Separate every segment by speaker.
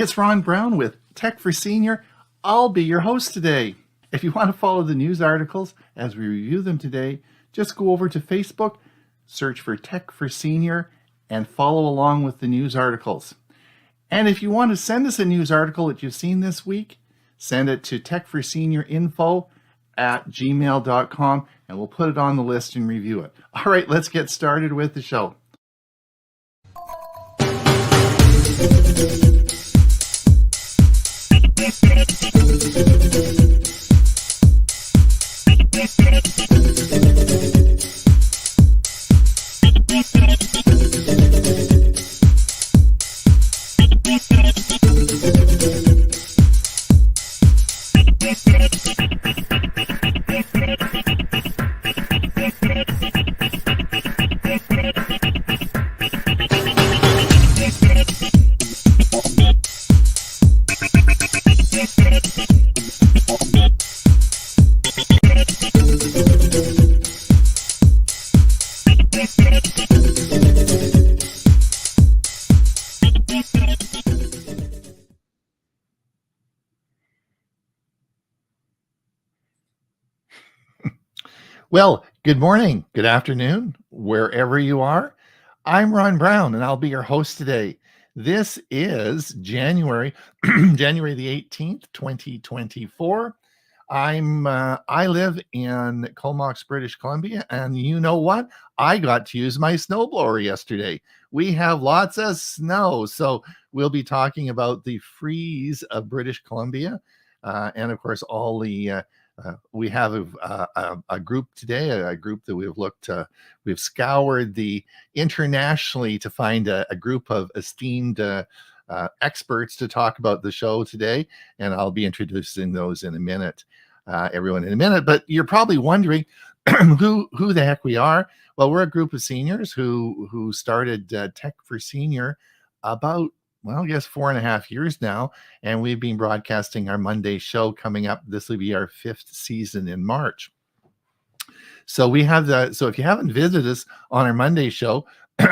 Speaker 1: It's Ron Brown with Tech for Senior. I'll be your host today. If you want to follow the news articles as we review them today, just go over to Facebook, search for Tech for Senior, and follow along with the news articles. And if you want to send us a news article that you've seen this week, send it to techforseniorinfo@gmail.com, and we'll put it on the list and review it. All right, let's get started with the show. Well, good morning, good afternoon, wherever you are. I'm Ron Brown, and I'll be your host today. This is January, January the 18th, 2024. I live in Comox, British Columbia, and you know what? I got to use my snowblower yesterday. We have lots of snow, so we'll be talking about the freeze of British Columbia, and of course, all the we have a group today, a group that we've scoured the internationally to find a group of esteemed experts to talk about the show today, and I'll be introducing those in a minute, everyone in a minute. But you're probably wondering who the heck we are. Well, we're a group of seniors who started Tech for Senior about, well, I guess 4.5 years now, and we've been broadcasting our Monday show coming up. This will be our 5th season in March. So we have so if you haven't visited us on our Monday show,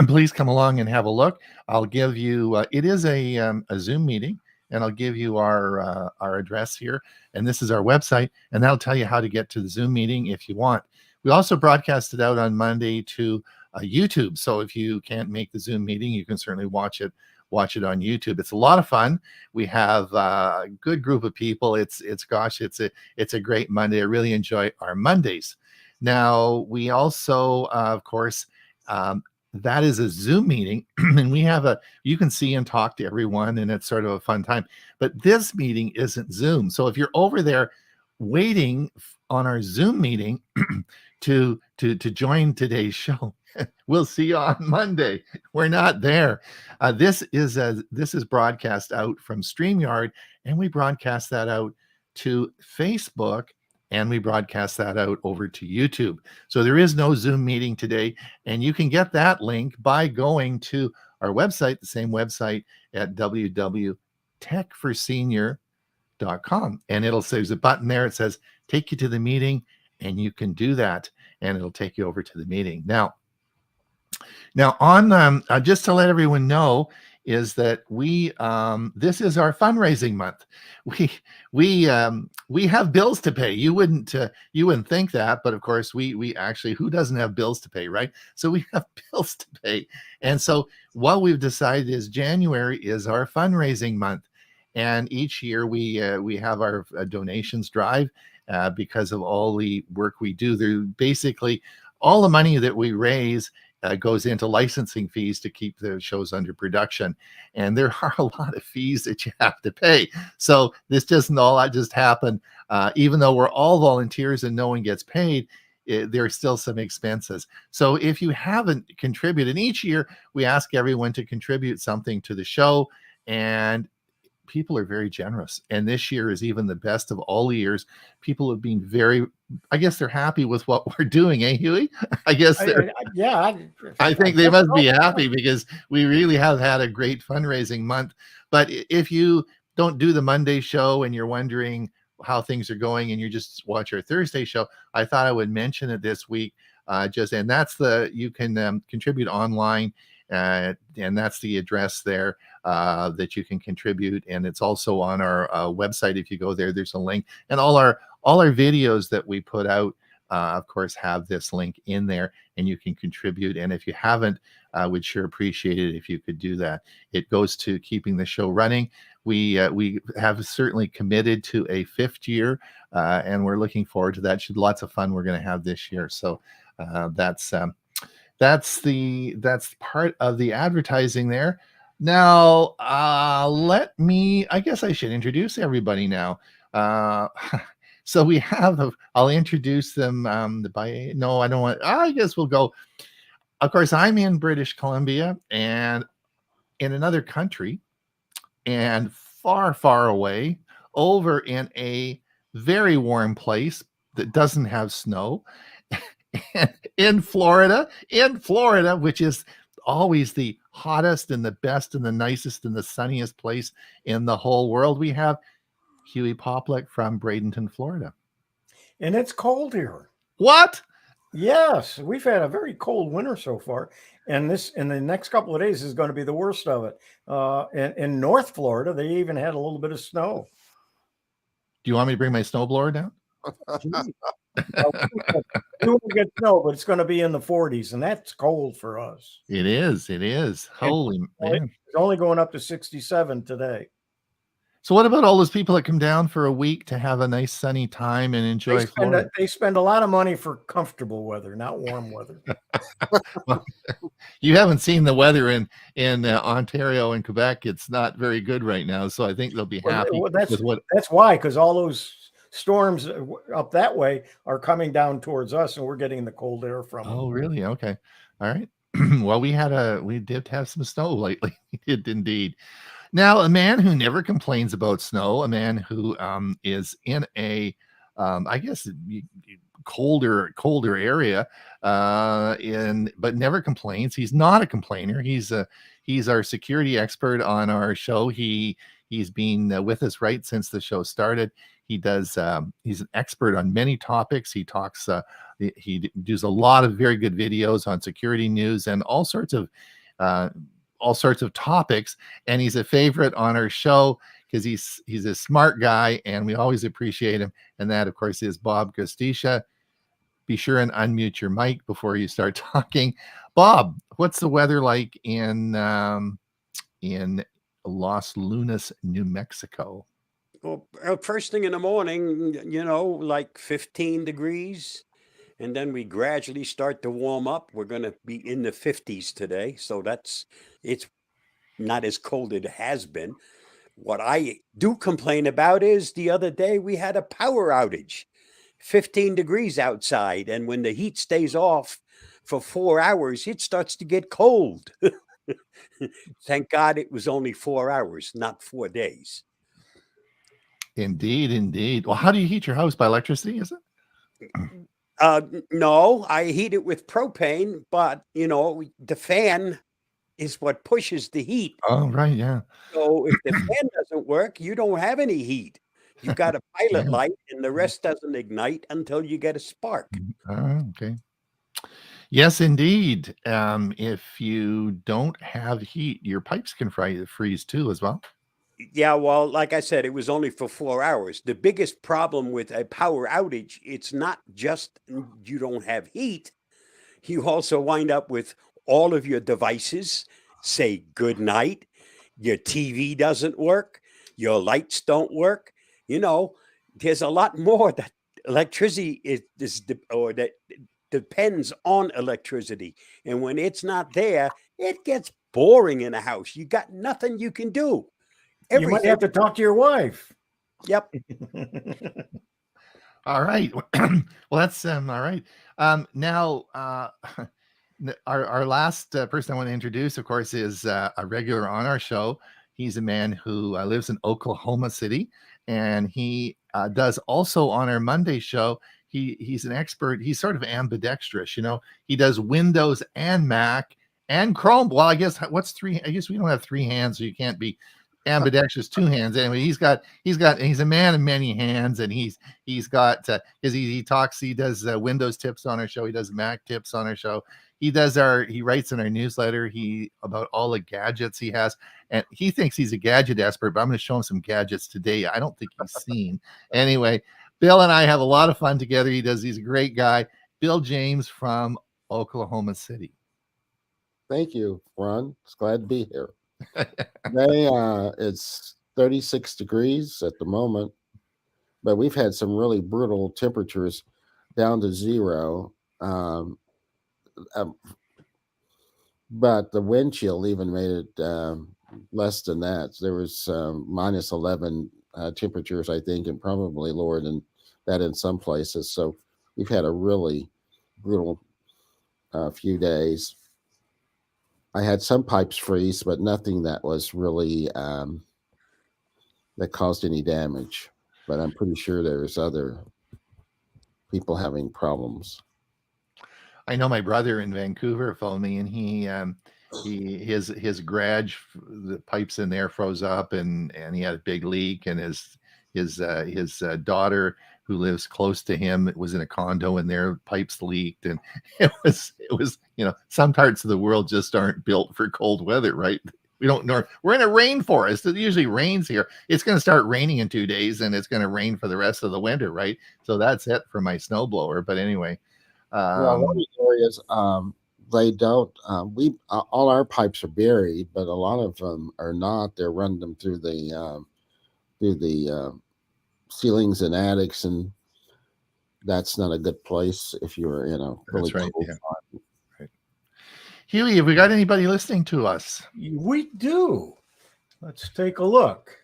Speaker 1: please come along and have a look. I'll give you, it is a Zoom meeting, and I'll give you our address here, and this is our website, and that'll tell you how to get to the Zoom meeting if you want. We also broadcast it out on Monday to YouTube, so if you can't make the Zoom meeting, you can certainly watch it on YouTube. It's a lot of fun. We have a good group of people. It's a great Monday. I really enjoy our Mondays. Now, we also, of course, that is a Zoom meeting, and you can see and talk to everyone, and it's sort of a fun time. But this meeting isn't Zoom. So if you're over there waiting on our Zoom meeting to join today's show, we'll see you on Monday. We're not there. This is broadcast out from StreamYard, and we broadcast that out to Facebook, and we broadcast that out over to YouTube. So there is no Zoom meeting today, and you can get that link by going to our website, the same website at www.techforsenior.com, and it'll say there's a button there. It says take you to the meeting, and you can do that, and it'll take you over to the meeting. Now on just to let everyone know is that this is our fundraising month. We have bills to pay. You wouldn't think that, but of course we actually, who doesn't have bills to pay, right? So we have bills to pay, and so what we've decided is January is our fundraising month, and each year we have our donations drive because of all the work we do. There basically all the money that we raise goes into licensing fees to keep the shows under production, and there are a lot of fees that you have to pay. So this doesn't all just happen. Even though we're all volunteers and no one gets paid, there are still some expenses. So if you haven't contributed, and each year we ask everyone to contribute something to the show, and people are very generous. And this year is even the best of all the years. People have been I guess they're happy with what we're doing, eh, Huey? I guess they're, I think they must be happy because we really have had a great fundraising month. But if you don't do the Monday show and you're wondering how things are going and you just watch our Thursday show, I thought I would mention it this week. And that's you can contribute online, and that's the address there that you can contribute. And it's also on our website. If you go there, there's a link, and all our videos that we put out, of course, have this link in there, and you can contribute. And if you haven't, I would sure appreciate it if you could do that. It goes to keeping the show running. We have certainly committed to a 5th year, and we're looking forward to that. Lots of fun we're going to have this year. So that's part of the advertising there. Now, I guess I should introduce everybody now. So we have, I'll introduce them no, I don't want, I guess we'll go. Of course, I'm in British Columbia and in another country and far, far away over in a very warm place that doesn't have snow in Florida, which is always the hottest and the best and the nicest and the sunniest place in the whole world. We have Huey Poplick from Bradenton, Florida.
Speaker 2: And it's cold here.
Speaker 1: What?
Speaker 2: Yes, we've had a very cold winter so far, and the next couple of days is going to be the worst of it. In North Florida, they even had a little bit of snow.
Speaker 1: Do you want me to bring my snowblower down?
Speaker 2: We won't get snow, but it's going to be in the 40s, and that's cold for us.
Speaker 1: It is. Holy man.
Speaker 2: It's only going up to 67 today.
Speaker 1: So what about all those people that come down for a week to have a nice sunny time and enjoy Florida?
Speaker 2: They spend a lot of money for comfortable weather, not warm weather.
Speaker 1: Well, you haven't seen the weather in Ontario and Quebec. It's not very good right now, so I think they'll be happy with what.
Speaker 2: That's why, because all those storms up that way are coming down towards us, and we're getting the cold air from them.
Speaker 1: Oh, really? Okay. All right. Well, we did have some snow lately. We did indeed. Now, a man who never complains about snow, a man who is in a, I guess, colder area, but never complains. He's not a complainer. He's our security expert on our show. He's been with us right since the show started. He's an expert on many topics. He talks. He does a lot of very good videos on security news and all sorts of topics, and he's a favorite on our show because he's a smart guy and we always appreciate him. And that, of course, is Bob Gostisha. Be sure and unmute your mic before you start talking. Bob, what's the weather like in Los Lunas, New Mexico?
Speaker 3: Well, first thing in the morning, like 15 degrees. And then we gradually start to warm up. We're going to be in the 50s today. So it's not as cold as it has been. What I do complain about is the other day we had a power outage, 15 degrees outside. And when the heat stays off for 4 hours, it starts to get cold. Thank God it was only 4 hours, not 4 days.
Speaker 1: Indeed. Well, how do you heat your house? By electricity, is it?
Speaker 3: No, I heat it with propane, but the fan is what pushes the heat.
Speaker 1: Oh, right, yeah.
Speaker 3: So if the fan doesn't work, you don't have any heat. You got a pilot light, and the rest doesn't ignite until you get a spark.
Speaker 1: Okay. Yes, indeed. If you don't have heat, your pipes can freeze too, as well.
Speaker 3: Yeah, well, like I said, it was only for 4 hours. The biggest problem with a power outage, it's not just you don't have heat. You also wind up with all of your devices say good night. Your TV doesn't work. Your lights don't work. There's a lot more that electricity that depends on electricity. And when it's not there, it gets boring in a house. You got nothing you can do.
Speaker 2: You might have to talk to your wife.
Speaker 3: Yep.
Speaker 1: All right. Well, that's all right. Now, our last person I want to introduce, of course, is a regular on our show. He's a man who lives in Oklahoma City, and he does also on our Monday show. He's an expert. He's sort of ambidextrous. He does Windows and Mac and Chrome. Well, I guess we don't have three hands, so you can't be ambidextrous, two hands. Anyway, he's a man of many hands, and he's got because he talks, he does Windows tips on our show, he does Mac tips on our show, he writes in our newsletter about all the gadgets he has, and he thinks he's a gadget expert, but I'm going to show him some gadgets today I don't think he's seen. Anyway, Bill and I have a lot of fun together. He's a great guy. Bill James from Oklahoma City.
Speaker 4: Thank you, Ron. It's glad to be here. Today, it's 36 degrees at the moment, but we've had some really brutal temperatures down to 0. But the wind chill even made it less than that. So there was minus 11 temperatures, I think, and probably lower than that in some places. So we've had a really brutal few days. I had some pipes freeze, but nothing that was really that caused any damage. But I'm pretty sure there's other people having problems.
Speaker 1: I know my brother in Vancouver phoned me, and his garage, the pipes in there froze up, and he had a big leak, and his daughter, who lives close to him, was in a condo, and their pipes leaked, and it was some parts of the world just aren't built for cold weather, right? We don't know. We're in a rainforest. It usually rains here. It's going to start raining in 2 days, and it's going to rain for the rest of the winter, right? So that's it for my snowblower. But anyway,
Speaker 4: well, one of the areas they don't. All our pipes are buried, but a lot of them are not. They're running them through the ceilings and attics, and that's not a good place if you're in a really cold climate.
Speaker 1: Right. Huey, have we got anybody listening to us?
Speaker 2: We do. Let's take a look.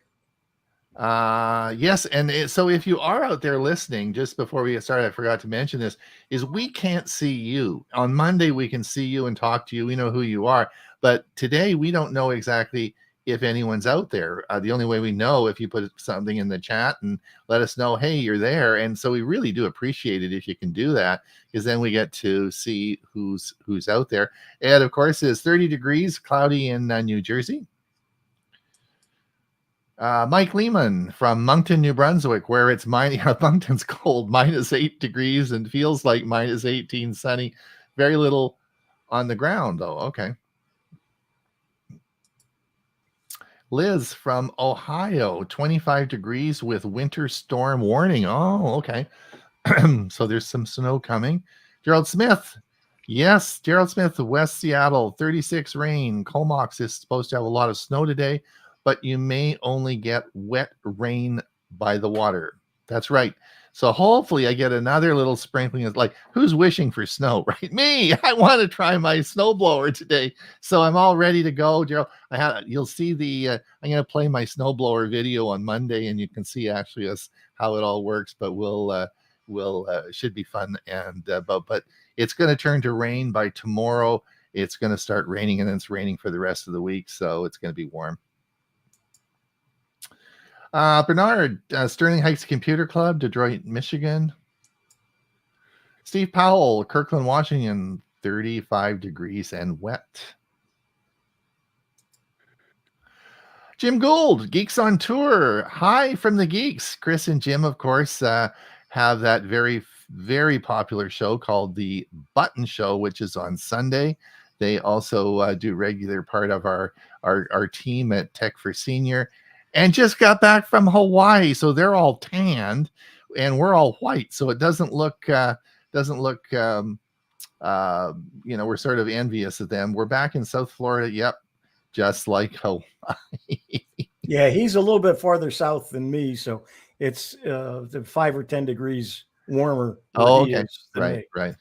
Speaker 1: Yes, and so if you are out there listening, just before we get started, I forgot to mention this, is we can't see you. On Monday, we can see you and talk to you. We know who you are. But today, we don't know exactly if anyone's out there. The only way we know if you put something in the chat and let us know, hey, you're there. And so we really do appreciate it if you can do that, because then we get to see who's out there. And of course, it's 30 degrees, cloudy in New Jersey. Mike Lehman from Moncton, New Brunswick, where it's Moncton's cold, minus 8 degrees, and feels like minus 18, sunny. Very little on the ground, though. Okay. Liz from Ohio, 25 degrees with winter storm warning. Oh, okay. So there's some snow coming. Gerald Smith. Yes, Gerald Smith of West Seattle, 36 rain. Comox is supposed to have a lot of snow today, but you may only get wet rain by the water. That's right. So hopefully I get another little sprinkling. It's like, who's wishing for snow, right? Me. I want to try my snowblower today. So I'm all ready to go, Gerald. You'll see I'm going to play my snowblower video on Monday, and you can see actually how it all works, but should be fun. And, but it's going to turn to rain by tomorrow. It's going to start raining, and then it's raining for the rest of the week. So it's going to be warm. Bernard, Sterling Heights Computer Club, Detroit, Michigan. Steve Powell, Kirkland, Washington, 35 degrees and wet. Jim Gould, Geeks on Tour. Hi from the Geeks. Chris and Jim, of course, have that very, very popular show called The Button Show, which is on Sunday. They also do regular part of our team at Tech for Senior. And just got back from Hawaii, so they're all tanned, and we're all white. So it doesn't look, we're sort of envious of them. We're back in South Florida. Yep, just like Hawaii.
Speaker 2: Yeah, he's a little bit farther south than me, so it's 5 or 10 degrees warmer.
Speaker 1: Oh, okay, right.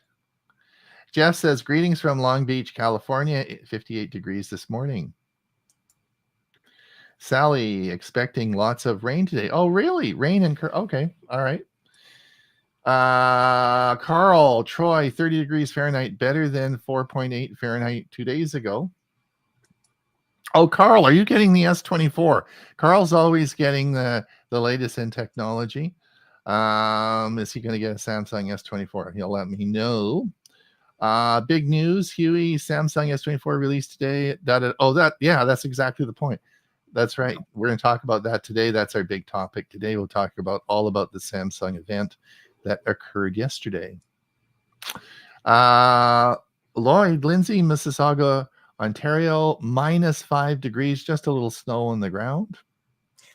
Speaker 1: Jeff says greetings from Long Beach, California. 58 degrees this morning. Sally, expecting lots of rain today. Oh, really? Rain and okay. All right. Carl, Troy, 30 degrees Fahrenheit, better than 4.8 Fahrenheit 2 days ago. Oh, Carl, are you getting the S24? Carl's always getting the latest in technology. Is he going to get a Samsung S24? He'll let me know. Big news, Huey, Samsung S24 released today. That's exactly the point. That's right. We're going to talk about that today. That's our big topic today. We'll talk about all about the Samsung event that occurred yesterday. Lloyd, Lindsay, Mississauga, Ontario, -5 degrees, just a little snow on the ground.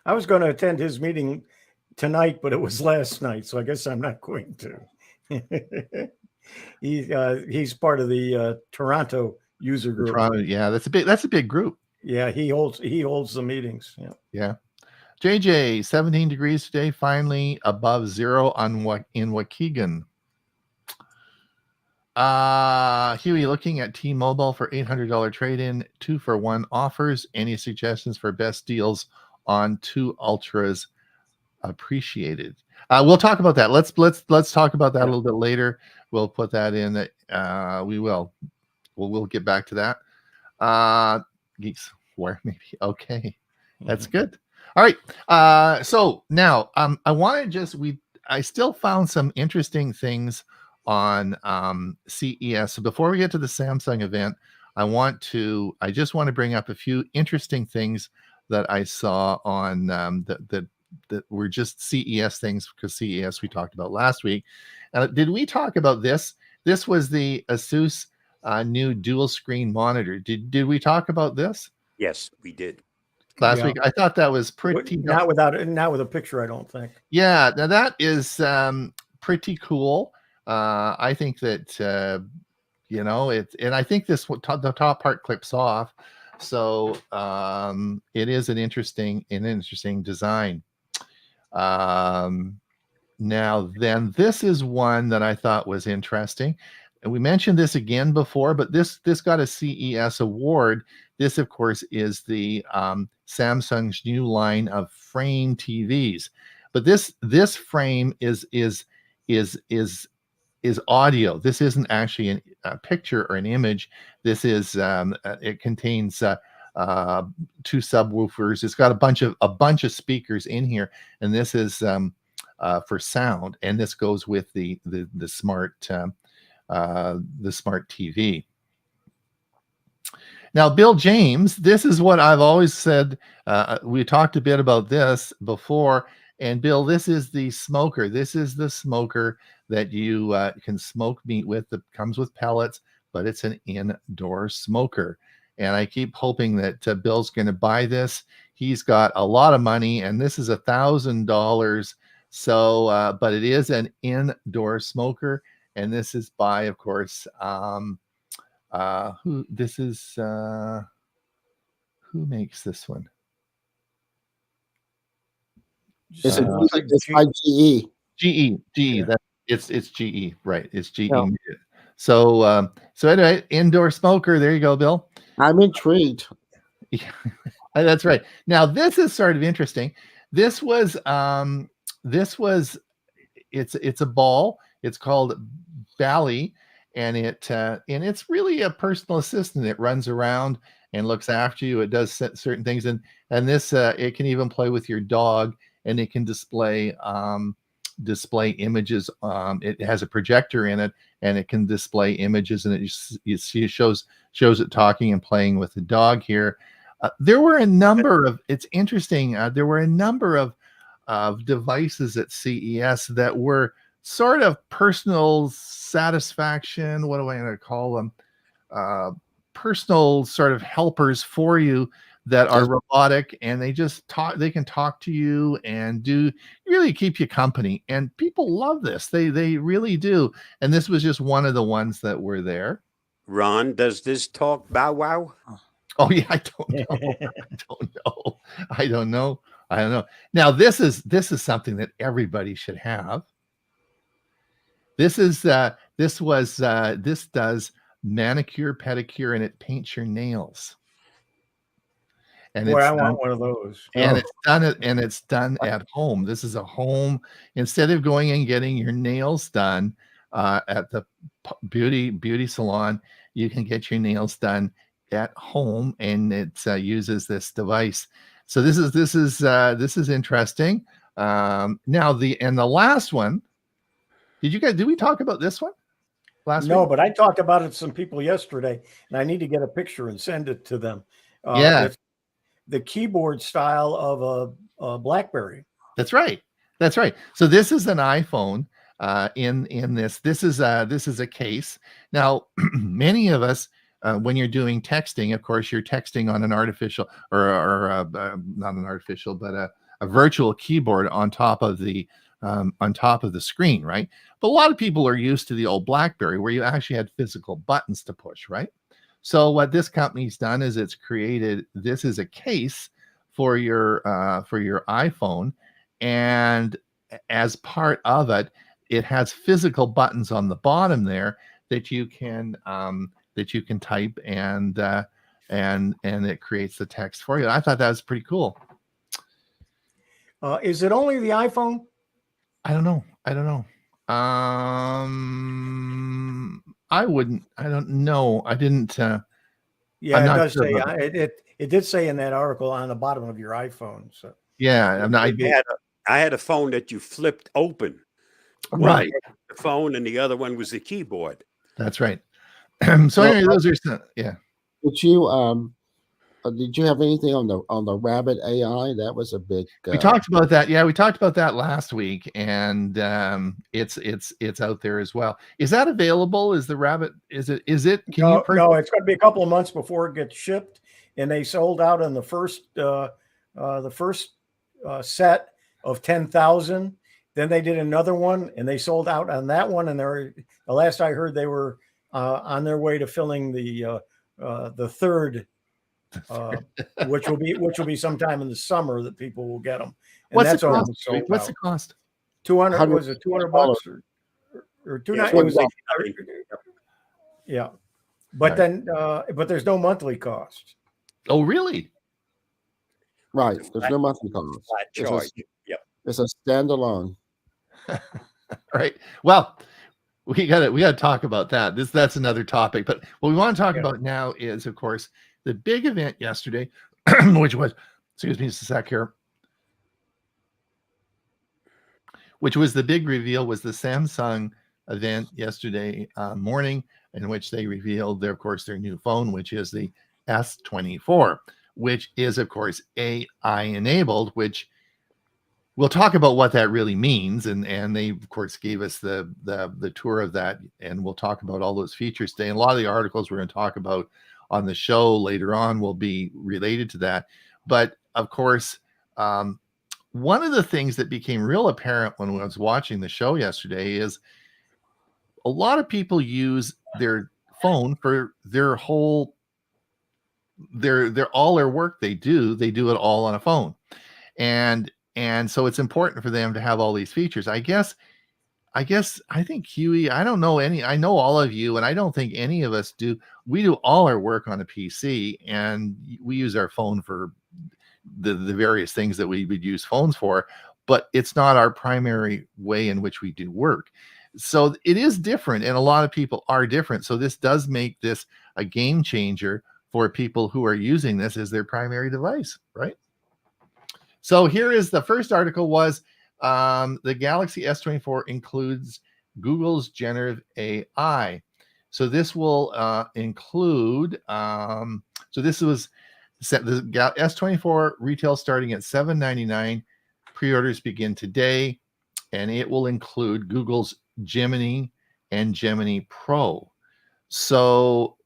Speaker 2: I was going to attend his meeting tonight, but it was last night, so I guess I'm not going to. He's part of the Toronto user group.
Speaker 1: Toronto, yeah, that's a big group.
Speaker 2: Yeah, he holds the meetings. Yeah.
Speaker 1: Yeah. JJ, 17 degrees today, finally above zero in Waukegan. Huey, looking at T-Mobile for $800 trade-in, 2-for-1 offers. Any suggestions for best deals on 2 Ultras? Appreciated. We'll talk about that. Let's talk about that a little bit later. We'll put that in. We'll get back to that. Geeks, where maybe? Okay, that's good. All right. So now I want to I still found some interesting things on CES. So before we get to the Samsung event, I just want to bring up a few interesting things that I saw on that were just CES things, because CES we talked about last week. Did we talk about this? This was the Asus new dual screen monitor. Did we talk about this?
Speaker 3: Yes, we did.
Speaker 1: Last week. I thought that was pretty.
Speaker 2: Not with a picture, I don't think.
Speaker 1: Yeah, now that is pretty cool. I think that and I think the top part clips off, so it is an interesting design. Now then, this is one that I thought was interesting, and we mentioned this again before, but this got a CES award. This, of course, is the Samsung's new line of frame TVs, but this frame is audio. This isn't actually a picture or an image. This is it contains 2 subwoofers. It's got a bunch of speakers in here, and this is for sound, and this goes with the smart TV. Now, Bill James, this is what I've always said. We talked a bit about this before, and Bill, this is the smoker. This is the smoker that you can smoke meat with. That comes with pellets, but it's an indoor smoker. And I keep hoping that Bill's going to buy this. He's got a lot of money, and this is $1,000. So, but it is an indoor smoker, and this is by, of course, who makes this one?
Speaker 4: It's by GE.
Speaker 1: GE.
Speaker 2: Yeah.
Speaker 1: It's GE, right? It's GE.
Speaker 4: Yeah.
Speaker 1: So anyway, indoor smoker. There you go, Bill.
Speaker 4: I'm intrigued.
Speaker 1: Yeah, that's right. Now this is sort of interesting. It's a ball. It's called Bally, and it's really a personal assistant. It runs around and looks after you. It does certain things, and this it can even play with your dog, and it can display images. It has a projector in it, and it can display images, and it shows it talking and playing with the dog here. There were a number of. It's interesting. There were a number of devices at CES that were sort of personal satisfaction. What am I going to call them? Personal sort of helpers for you that are robotic, and they can talk to you and really keep you company. And people love this. They really do. And this was just one of the ones that were there.
Speaker 3: Ron, does this talk Bow Wow?
Speaker 1: Oh yeah, I don't know. Now this is something that everybody should have. This does manicure, pedicure, and it paints your nails. And
Speaker 2: Boy, I want one of those.
Speaker 1: And it's done at home. This is a home. Instead of going and getting your nails done at the beauty salon, you can get your nails done at home, and it uses this device. So this is interesting. Now the last one. Did we talk about this one last week?
Speaker 2: No, but I talked about it to some people yesterday, and I need to get a picture and send it to them.
Speaker 1: Yeah.
Speaker 2: the keyboard style of a BlackBerry.
Speaker 1: That's right. That's right. So this is an iPhone. In this is a case. Now, many of us, when you're doing texting, of course, you're texting on an artificial or not an artificial, but a virtual keyboard on top of the screen, right? But a lot of people are used to the old BlackBerry where you actually had physical buttons to push, right? So what this company's done is it's created this is a case for your iPhone, and as part of it, it has physical buttons on the bottom there that you can type, and it creates the text for you. I thought that was pretty cool.
Speaker 2: Is it only the iPhone?
Speaker 1: I don't know. I don't know. I didn't.
Speaker 2: Yeah,
Speaker 1: I'm
Speaker 2: it
Speaker 1: not
Speaker 2: does
Speaker 1: sure
Speaker 2: say
Speaker 1: about
Speaker 2: it did say in that article on the bottom of your iPhone. So
Speaker 1: Yeah, I'm not.
Speaker 3: I had a phone that you flipped open. One
Speaker 1: Right.
Speaker 3: was the phone and the other one was the keyboard.
Speaker 1: That's right. So
Speaker 4: Well,
Speaker 1: anyway, those are some, yeah.
Speaker 4: Did you have anything on the Rabbit AI? That was a big.
Speaker 1: We talked about that. Yeah, we talked about that last week, and it's out there as well. Is that available? Is the Rabbit? Is it? Can you purchase?
Speaker 2: No, it's going to be a couple of months before it gets shipped, and they sold out on the first set of 10,000. Then they did another one, and they sold out on that one. And the last I heard, they were on their way to filling the third. Which will be sometime in the summer that people will get them. And
Speaker 1: What's
Speaker 2: that's
Speaker 1: the
Speaker 2: all.
Speaker 1: cost? What's the cost?
Speaker 2: 200 was it $200 or $290?
Speaker 3: Yeah,
Speaker 2: It was
Speaker 3: $290.
Speaker 2: yeah, but
Speaker 1: Right.
Speaker 2: then but there's no monthly cost.
Speaker 1: Oh, really?
Speaker 4: Right. There's no monthly cost.
Speaker 3: Flat
Speaker 4: It's a-
Speaker 3: charge. Yep.
Speaker 4: It's a standalone.
Speaker 1: All right. Well, we got to talk about that. That's another topic. But what we want to talk about now is, of course, the big event yesterday, which was, excuse me just a sec here, which was the big reveal, was the Samsung event yesterday morning, in which they revealed their new phone, which is the S24, which is, of course, AI enabled, which we'll talk about what that really means. And they, of course, gave us the tour of that, and we'll talk about all those features today. And a lot of the articles we're going to talk about on the show later on will be related to that. But of course, one of the things that became real apparent when I was watching the show yesterday is a lot of people use their phone for their whole all their work they do it all on a phone. And so it's important for them to have all these features. I think Huey, I know all of you, and I don't think any of us do. We do all our work on a PC, and we use our phone for the various things that we would use phones for, but it's not our primary way in which we do work. So it is different, and a lot of people are different. So this does make this a game changer for people who are using this as their primary device, right? So here is the first article was, the Galaxy S24 includes Google's generative AI. So this will include, so this was set, the S24 retail starting at $799. Pre-orders begin today, and it will include Google's Gemini and Gemini Pro. So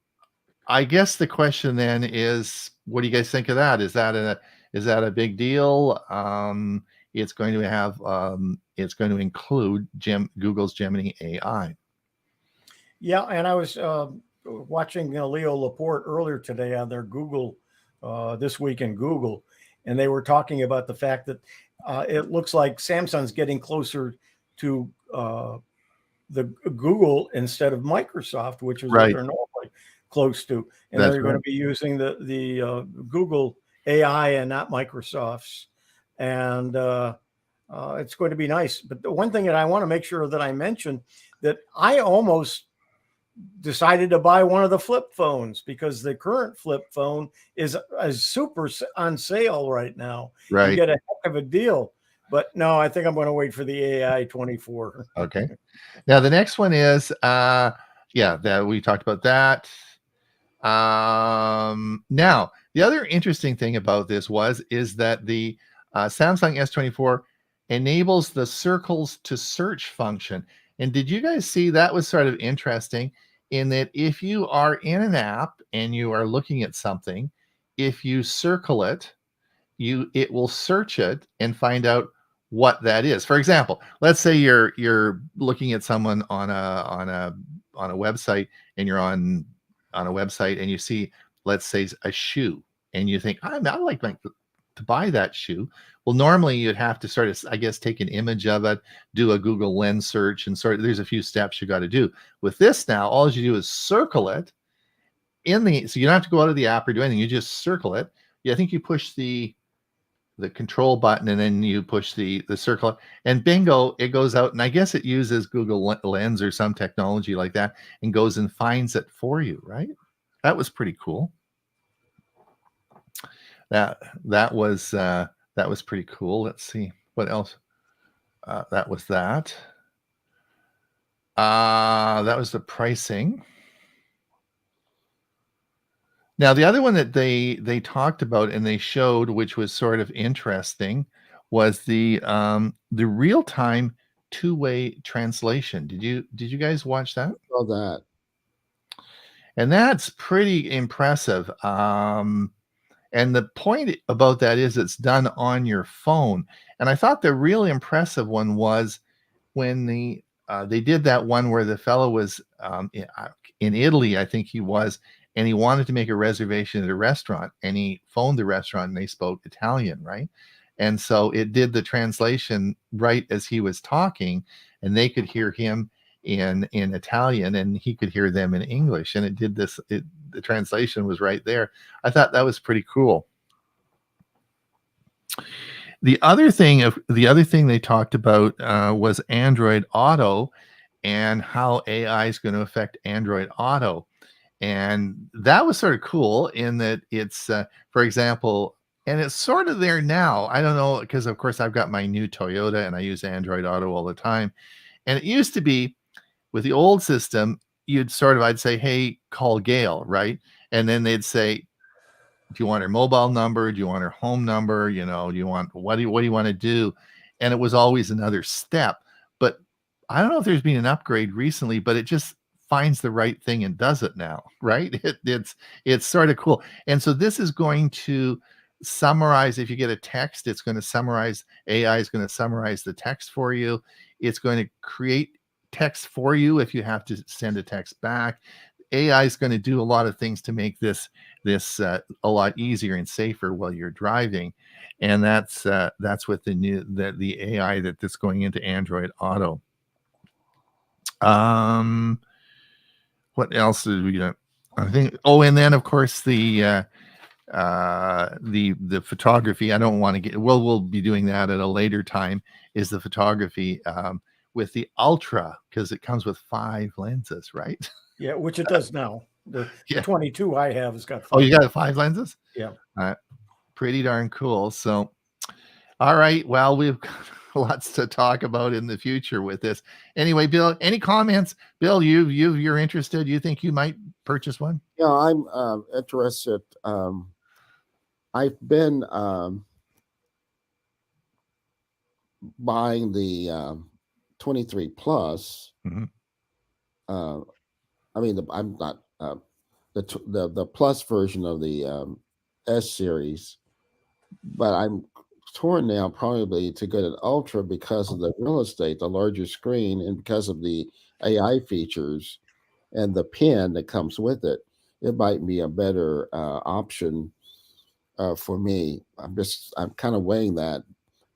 Speaker 1: I guess the question then is, what do you guys think of that? Is that a big deal? It's going to have it's going to include Google's Gemini AI.
Speaker 2: Yeah, and I was watching Leo Laporte earlier today on their Google This Week in Google, and they were talking about the fact that it looks like Samsung's getting closer to the Google instead of Microsoft, which is what they're normally close to, and they're going to be using the Google AI and not Microsoft's. And it's going to be nice. But the one thing that I want to make sure that I mention, that I almost decided to buy one of the flip phones because the current flip phone is super on sale right now.
Speaker 1: Right.
Speaker 2: You get a heck of a deal. But no, I think I'm going to wait for the AI 24.
Speaker 1: Okay. Now the next one is that we talked about that. Now The other interesting thing about this is that the Samsung S24 enables the circles to search function. And did you guys see that was sort of interesting in that if you are in an app and you are looking at something, if you circle it, it will search it and find out what that is. For example, let's say you're looking at someone on a website, and you're on a website and you see, let's say, a shoe, and you think, I like to buy that shoe. Well, normally you'd have to sort of, I guess, take an image of it, do a Google Lens search, and there's a few steps you got to do. With this now, all you do is circle it so you don't have to go out of the app or do anything. You just circle it. Yeah, I think you push the control button, and then you push the circle, and bingo, it goes out. And I guess it uses Google Lens or some technology like that, and goes and finds it for you, right? That was pretty cool. That was pretty cool. Let's see what else. That was that. That was the pricing. Now, the other one that they talked about and they showed, which was sort of interesting, was the real-time two-way translation. Did you guys watch that?
Speaker 4: All that.
Speaker 1: And that's pretty impressive. And the point about that is it's done on your phone. And I thought the really impressive one was when they did that one where the fellow was in Italy, I think he was, and he wanted to make a reservation at a restaurant, and he phoned the restaurant and they spoke Italian, right? And so it did the translation right as he was talking, and they could hear him in Italian and he could hear them in English. And it did this, the translation was right there. I thought that was pretty cool. The other thing they talked about was Android Auto and how AI is going to affect Android Auto. And that was sort of cool in that it's, for example, and it's sort of there now. I don't know, because of course I've got my new Toyota and I use Android Auto all the time. And it used to be with the old system, I'd say, hey, call Gail, right? And then they'd say, do you want her mobile number? Do you want her home number? Do you want, what do you want to do? And it was always another step. But I don't know if there's been an upgrade recently, but it just finds the right thing and does it now, right? It's sort of cool. And so this is going to summarize. If you get a text, it's going to summarize. AI is going to summarize the text for you. It's going to create text for you if you have to send a text back. AI is going to do a lot of things to make this a lot easier and safer while you're driving, and that's with the AI that's going into Android Auto. What else did we get? I think. Oh, and then of course the photography. I don't want to get. Well, we'll be doing that at a later time. Is the photography with the Ultra, because it comes with 5 lenses, right?
Speaker 2: Yeah, which it does now. The
Speaker 1: Yeah.
Speaker 2: 22 I have has got 5.
Speaker 1: Oh, you got 5 lenses?
Speaker 2: Yeah.
Speaker 1: Pretty darn cool. So, all right. Well, we've got lots to talk about in the future with this. Anyway, Bill, any comments? Bill, you're interested? You think you might purchase one?
Speaker 4: Yeah, I'm interested. I've been buying the 23 Plus.
Speaker 1: Mhm.
Speaker 4: I mean, I'm not the Plus version of the S series, but I'm torn now probably to get an Ultra because of the real estate, the larger screen, and because of the AI features and the pen that comes with it. It might be a better option for me. I'm kind of weighing that,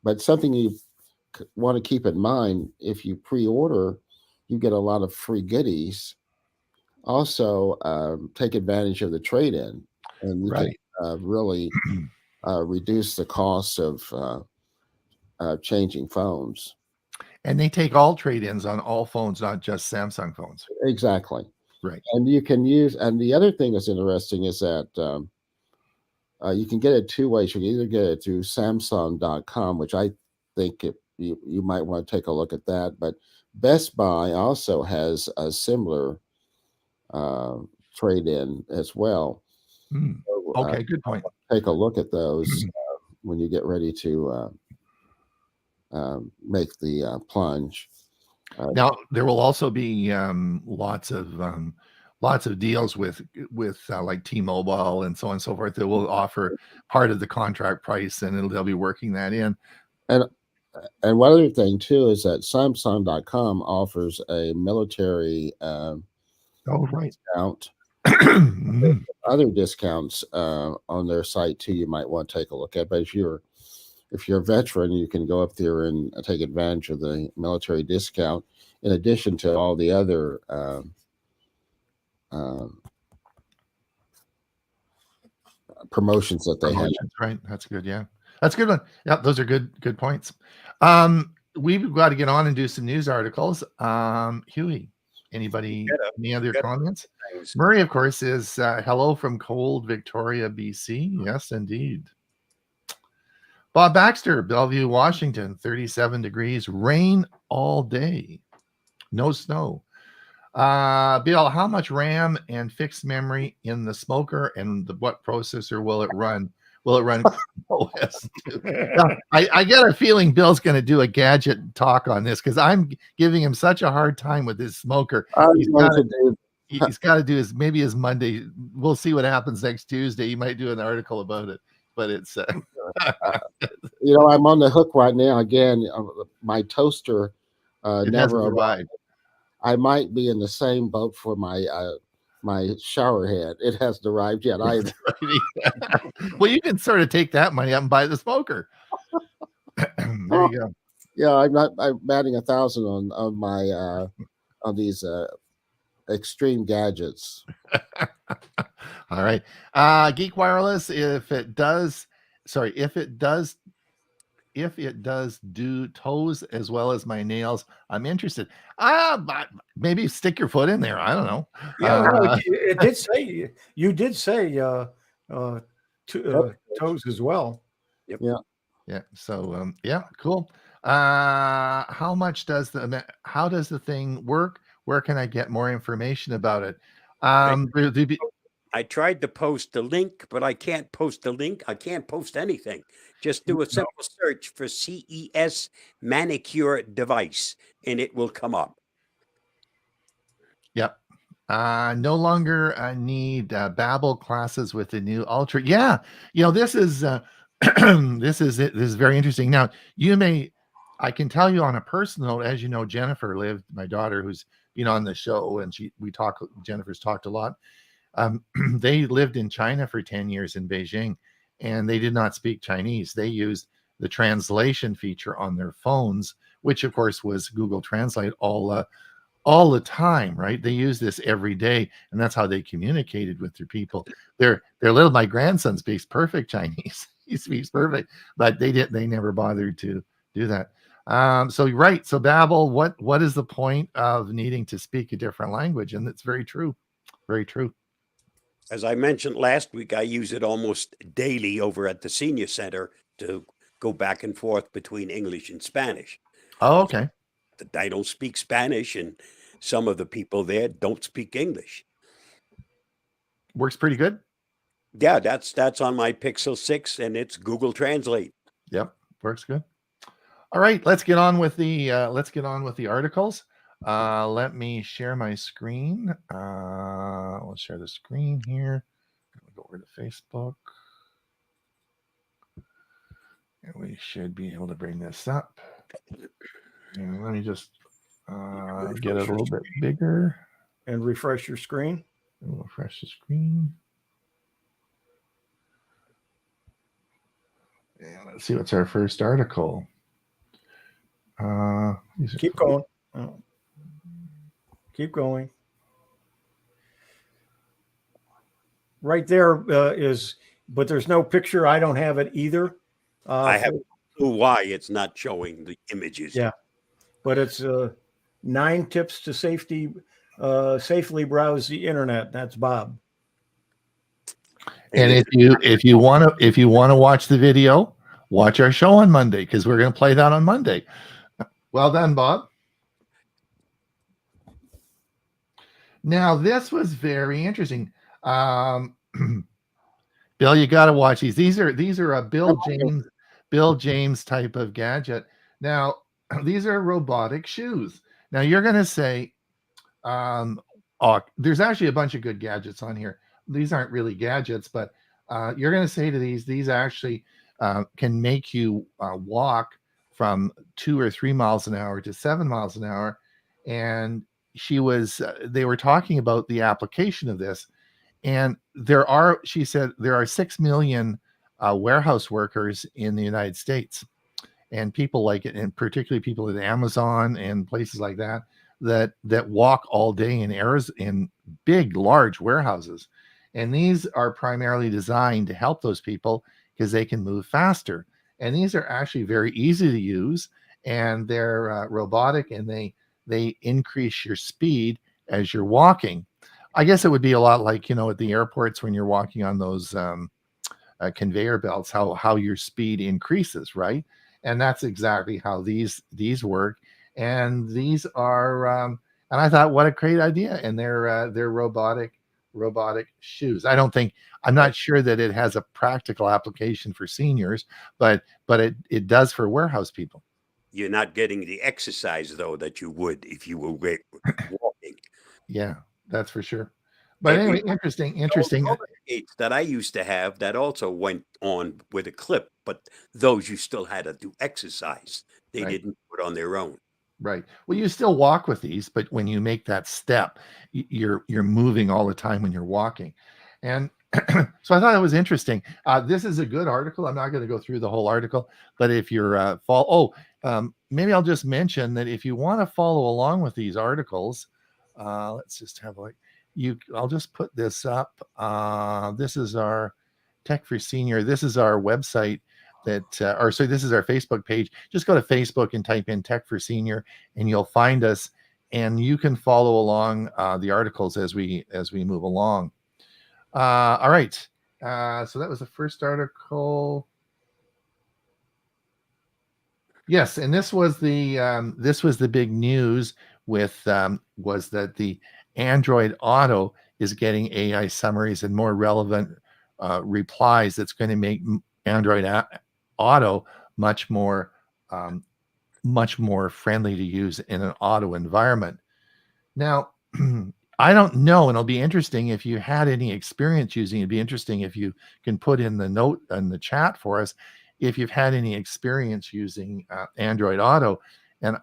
Speaker 4: but something you want to keep in mind: if you pre-order, you get a lot of free goodies. Also, take advantage of the trade-in, and you
Speaker 1: Right.
Speaker 4: can really reduce the cost of changing phones.
Speaker 1: And they take all trade-ins on all phones, not just Samsung phones.
Speaker 4: Exactly.
Speaker 1: Right.
Speaker 4: And you can use, and the other thing that's interesting is that you can get it 2 ways. You can either get it through Samsung.com, which I think you might want to take a look at that. But Best Buy also has a similar trade-in as well.
Speaker 1: Hmm.
Speaker 4: So,
Speaker 1: Okay, good point.
Speaker 4: take a look at those when you get ready to make the plunge.
Speaker 1: Now there will also be lots of deals with like T-Mobile and so on and so forth that will offer part of the contract price, and they'll be working that in.
Speaker 4: And and one other thing too is that Samsung.com offers a military
Speaker 1: Oh, right.
Speaker 4: discount.
Speaker 1: Mhm.
Speaker 4: Other discounts on their site too. You might want to take a look at. But if you're a veteran, you can go up there and take advantage of the military discount, in addition to all the other um, promotions that they have.
Speaker 1: Promotions, right? That's good. Yeah, that's a good one. Yeah, those are good points. We've got to get on and do some news articles. Huey, anybody, any other
Speaker 3: gotta-
Speaker 1: comments?
Speaker 3: Things.
Speaker 1: Murray, of course, is hello from cold Victoria, BC. Yes, indeed. Bob Baxter, Bellevue, Washington, 37 degrees, rain all day, no snow. Bill, how much RAM and fixed memory in the smoker, and what processor will it run? Will it run OS 2? Now, I get a feeling Bill's going to do a gadget talk on this because I'm giving him such a hard time with his smoker. He's got to do his Monday. We'll see what happens next Tuesday. He might do an article about it, but it's
Speaker 4: I'm on the hook right now. Again, my toaster
Speaker 1: it
Speaker 4: never
Speaker 1: hasn't
Speaker 4: arrived.
Speaker 1: arrived.
Speaker 4: I might be in the same boat for my my shower head. It hasn't arrived yet either.
Speaker 1: Well, you can sort of take that money out and buy the smoker. There you go.
Speaker 4: Yeah, I'm batting 1,000 on my on these extreme gadgets.
Speaker 1: All right. Geek Wireless, if it does do toes as well as my nails, I'm interested. Maybe stick your foot in there. I don't know.
Speaker 2: Yeah, it did say you did say toes as well.
Speaker 1: Yeah. So yeah, cool. How does the thing work? Where can I get more information about it?
Speaker 3: I tried to post the link, but I can't post the link. I can't post anything. Just do a simple search for CES manicure device, and it will come up.
Speaker 1: Yep. No longer need Babbel classes with the new Ultra. Yeah, this is this is very interesting. Now, I can tell you on a personal note, as you know, Jennifer lived, my daughter, who's been on the show, and Jennifer's talked a lot. They lived in China for 10 years in Beijing, and they did not speak Chinese. They used the translation feature on their phones, which of course was Google Translate all the time, right? They use this every day, and that's how they communicated with their people. My grandson speaks perfect Chinese. He speaks perfect, but they never bothered to do that. So Babbel, what is the point of needing to speak a different language? And it's very true. Very true.
Speaker 3: As I mentioned last week, I use it almost daily over at the senior center to go back and forth between English and Spanish.
Speaker 1: Oh, okay.
Speaker 3: I don't speak Spanish, and some of the people there don't speak English.
Speaker 1: Works pretty good.
Speaker 3: Yeah, that's on my Pixel 6, and it's Google Translate.
Speaker 1: Yep, works good. All right, let's get on with the articles. Let me share my screen. Let's share the screen here. Go over to Facebook. And we should be able to bring this up. And let me just get it a little bit bigger.
Speaker 2: And refresh your screen.
Speaker 1: And refresh the screen. And let's see what's our first article.
Speaker 2: Keep going. Keep going. Right there is, but there's no picture. I don't have it either.
Speaker 3: I have no clue why it's not showing the images.
Speaker 2: Yeah, but it's 9 tips to safely browse the internet. That's Bob.
Speaker 1: And if you want to watch the video, watch our show on Monday, because we're going to play that on Monday. Well done, Bob. Now, this was very interesting. Bill, you got to watch these. These are a Bill James type of gadget. Now, these are robotic shoes. Now you're going to say, oh, there's actually a bunch of good gadgets on here. These aren't really gadgets, but you're going to say to these actually can make you walk from 2 or 3 miles an hour to 7 miles an hour. And they were talking about the application of this. And she said, there are 6 million warehouse workers in the United States, and people like it, and particularly people at Amazon and places like that walk all day in areas in big, large warehouses. And these are primarily designed to help those people because they can move faster. And these are actually very easy to use, and they're robotic, and they increase your speed as you're walking. I guess it would be a lot like, at the airports when you're walking on those conveyor belts, how your speed increases, right? And that's exactly how these work. And these are, and I thought, what a great idea. And they're robotic shoes. I'm not sure that it has a practical application for seniors, but it does for warehouse people.
Speaker 3: You're not getting the exercise though that you would if you were walking.
Speaker 1: Yeah, that's for sure. But anyway, interesting.
Speaker 3: Roller skates that I used to have that also went on with a clip, but those you still had to do exercise. They
Speaker 1: Right.
Speaker 3: didn't do it on their own.
Speaker 1: Right. Well, you still walk with these, but when you make that step, you're moving all the time when you're walking. And so I thought it was interesting. This is a good article. I'm not going to go through the whole article, but if you're maybe I'll just mention that if you want to follow along with these articles, let's just have I'll just put this up. This is our Tech for Senior. This is our website this is our Facebook page. Just go to Facebook and type in Tech for Senior, and you'll find us, and you can follow along the articles as we move along. All right. So that was the first article. Yes, and this was the big news was that the Android Auto is getting AI summaries and more relevant replies. That's going to make Android Auto much more friendly to use in an auto environment. Now, I don't know, and it'll be interesting if you had any experience using it. It'd be interesting if you can put in the note in the chat for us if you've had any experience using Android Auto. And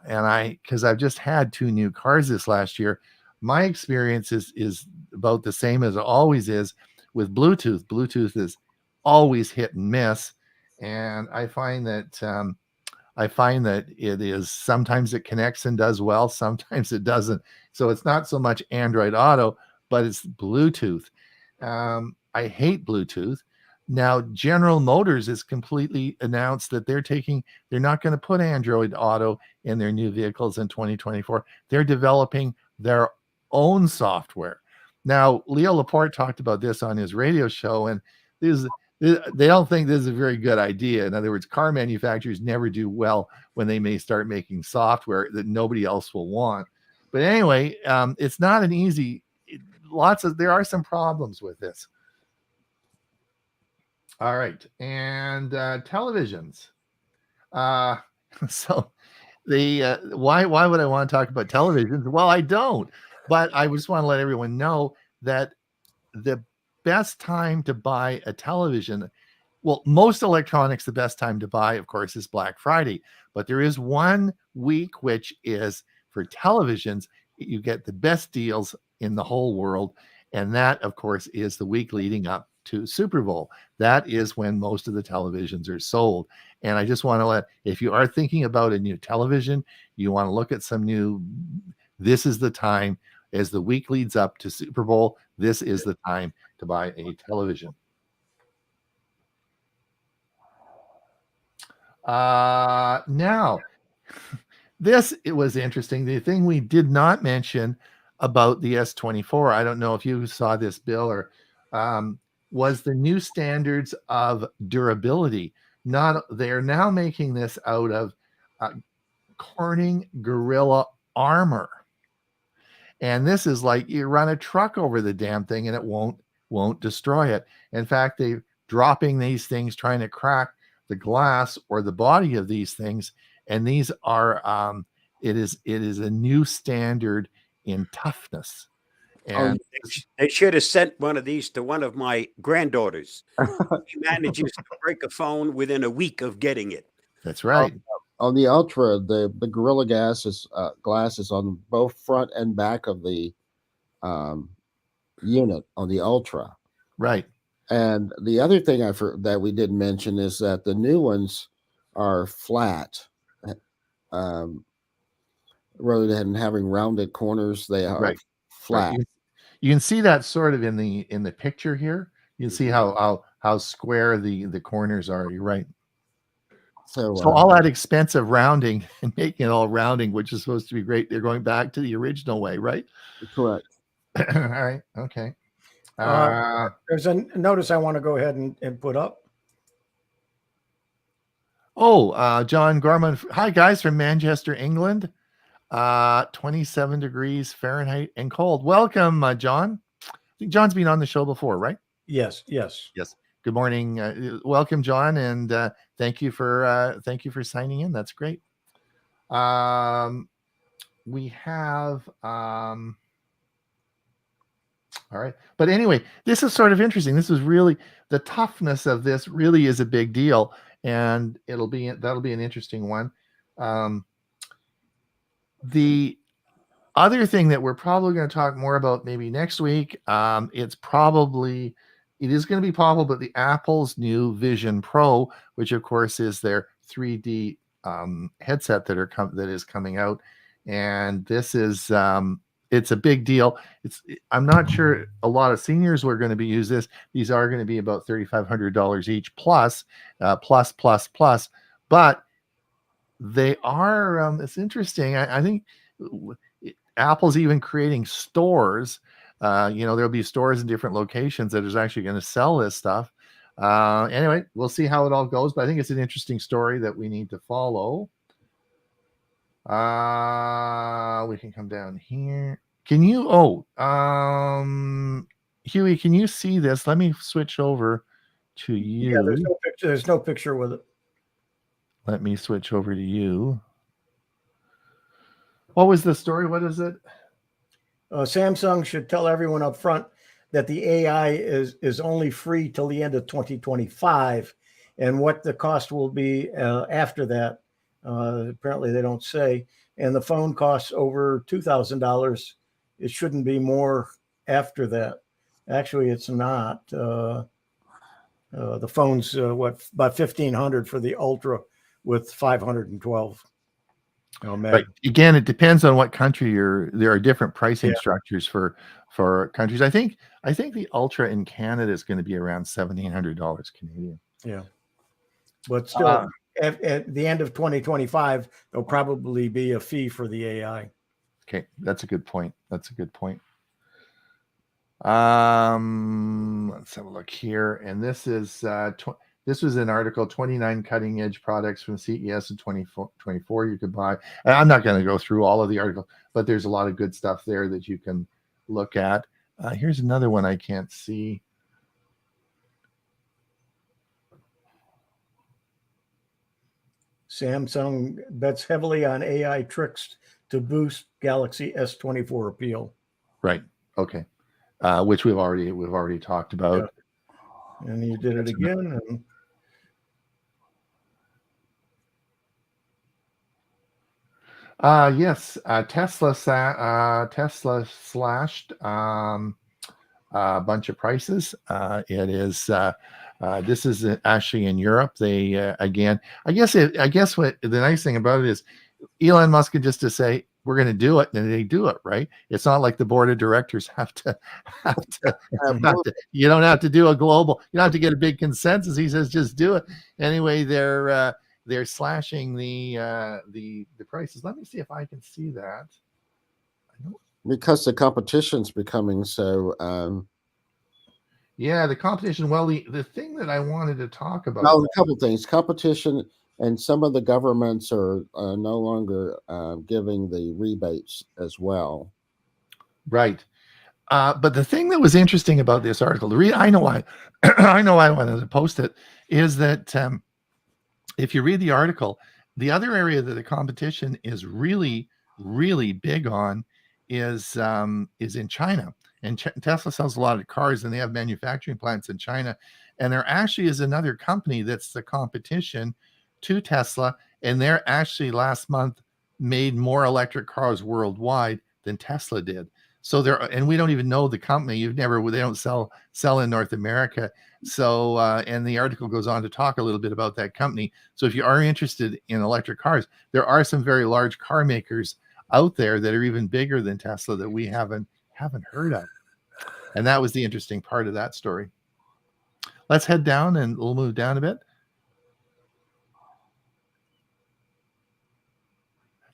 Speaker 1: because I've just had 2 new cars this last year, my experience is about the same as it always is with Bluetooth. Bluetooth is always hit and miss, and I find that it is sometimes it connects and does well, sometimes it doesn't. So it's not so much Android Auto, but it's Bluetooth. I hate Bluetooth. Now, General Motors has completely announced that they're not going to put Android Auto in their new vehicles in 2024. They're developing their own software. Now, Leo Laporte talked about this on his radio show, and they don't think this is a very good idea. In other words, car manufacturers never do well when they may start making software that nobody else will want. But anyway, it's not an easy. There are some problems with this. All right, and televisions. So why would I want to talk about televisions? Well, I don't, but I just want to let everyone know that the best time to buy a television, well, most electronics, the best time to buy, of course, is Black Friday. But there is one week which is for televisions, you get the best deals in the whole world. And that, of course, is the week leading up to Super Bowl. That is when most of the televisions are sold. And I just want to if you are thinking about a new television, you want to look at this is the time. As the week leads up to Super Bowl, this is the time to buy a television. Now, it was interesting. The thing we did not mention about the S24, I don't know if you saw this, Bill, or was the new standards of durability. They're now making this out of Corning Gorilla Armor. And this is like you run a truck over the damn thing and it won't destroy it. In fact, dropping these things, trying to crack the glass or the body of these things. And these are it is a new standard in toughness. And
Speaker 3: They should have sent one of these to one of my granddaughters. She manages to break a phone within a week of getting it.
Speaker 1: that's right.
Speaker 4: On the Ultra, the Gorilla Glass is on both front and back of the unit on the Ultra.
Speaker 1: Right.
Speaker 4: And the other thing that we didn't mention is that the new ones are flat. Rather than having rounded corners, they are
Speaker 1: Right.
Speaker 4: flat.
Speaker 1: Right. You can see that sort of in the picture here. You can see how square the corners are. You're right.
Speaker 4: So
Speaker 1: all that expensive rounding and making it all rounding, which is supposed to be great, they're going back to the original way, right?
Speaker 4: correct.
Speaker 1: All right. Okay.
Speaker 2: There's a notice I want to go ahead and put up.
Speaker 1: John Gorman. Hi, guys, from Manchester, England. 27 degrees Fahrenheit and cold. Welcome, John. I think John's been on the show before, right?
Speaker 2: Yes.
Speaker 1: Good morning. Welcome, John, and thank you for signing in. That's great. We have all right, but anyway, this is sort of interesting. This is really, the toughness of this really is a big deal, and that'll be an interesting one. The other thing that we're probably going to talk more about maybe next week, it is going to be probably the Apple's new Vision Pro, which of course is their 3D headset that is coming out, and this is it's a big deal. I'm not sure a lot of seniors were going to be use this. These are going to be about $3,500 each plus, but they are. It's interesting. I think Apple's even creating stores. There'll be stores in different locations that is actually going to sell this stuff. Anyway, we'll see how it all goes, but I think it's an interesting story that we need to follow. We can come down here. Can you, Huey, can you see this? Let me switch over to you.
Speaker 2: Yeah, there's no picture with it.
Speaker 1: Let me switch over to you. What was the story? What is it?
Speaker 2: Samsung should tell everyone up front that the AI is only free till the end of 2025, and what the cost will be after that. Apparently they don't say. And the phone costs over $2,000. It shouldn't be more after that. Actually, it's not. The phone's about $1,500 for the Ultra with 512.
Speaker 1: But again, it depends on what country there are different pricing structures for countries. I think the Ultra in Canada is going to be around $1,700 Canadian.
Speaker 2: Yeah, but still, at the end of 2025, there'll probably be a fee for the AI.
Speaker 1: Okay, that's a good point. Let's have a look here. And this is this was an article, 29 cutting edge products from CES in 2024 you could buy. And I'm not going to go through all of the article, but there's a lot of good stuff there that you can look at. Here's another one I can't see.
Speaker 2: Samsung bets heavily on AI tricks to boost Galaxy S24 appeal.
Speaker 1: Right. Okay. Which we've already talked about.
Speaker 2: Yeah. And you did it again.
Speaker 1: Yes. Tesla slashed a bunch of prices. It is. This is actually in Europe. They again. I guess what the nice thing about it is, Elon Musk could just to say we're going to do it, and they do it, right? It's not like the board of directors have to. You don't have to do a global. You don't have to get a big consensus. He says just do it. Anyway, they're slashing the prices. Let me see if I can see that.
Speaker 4: Because the competition's becoming so.
Speaker 1: Yeah, the competition. Well, the thing that I wanted to talk about.
Speaker 4: No, a couple of things. Competition, and some of the governments are no longer giving the rebates as well.
Speaker 1: Right. But the thing that was interesting about this article, I know why, I know why I wanted to post it, is that if you read the article, the other area that the competition is really, really big on is in China. And Tesla sells a lot of cars, and they have manufacturing plants in China. And there actually is another company that's the competition to Tesla, and they're actually last month made more electric cars worldwide than Tesla did. So there, and we don't even know the company. They don't sell in North America. So, and the article goes on to talk a little bit about that company. So if you are interested in electric cars, there are some very large car makers out there that are even bigger than Tesla that we haven't heard of. And that was the interesting part of that story. Let's head down and we'll move down a bit.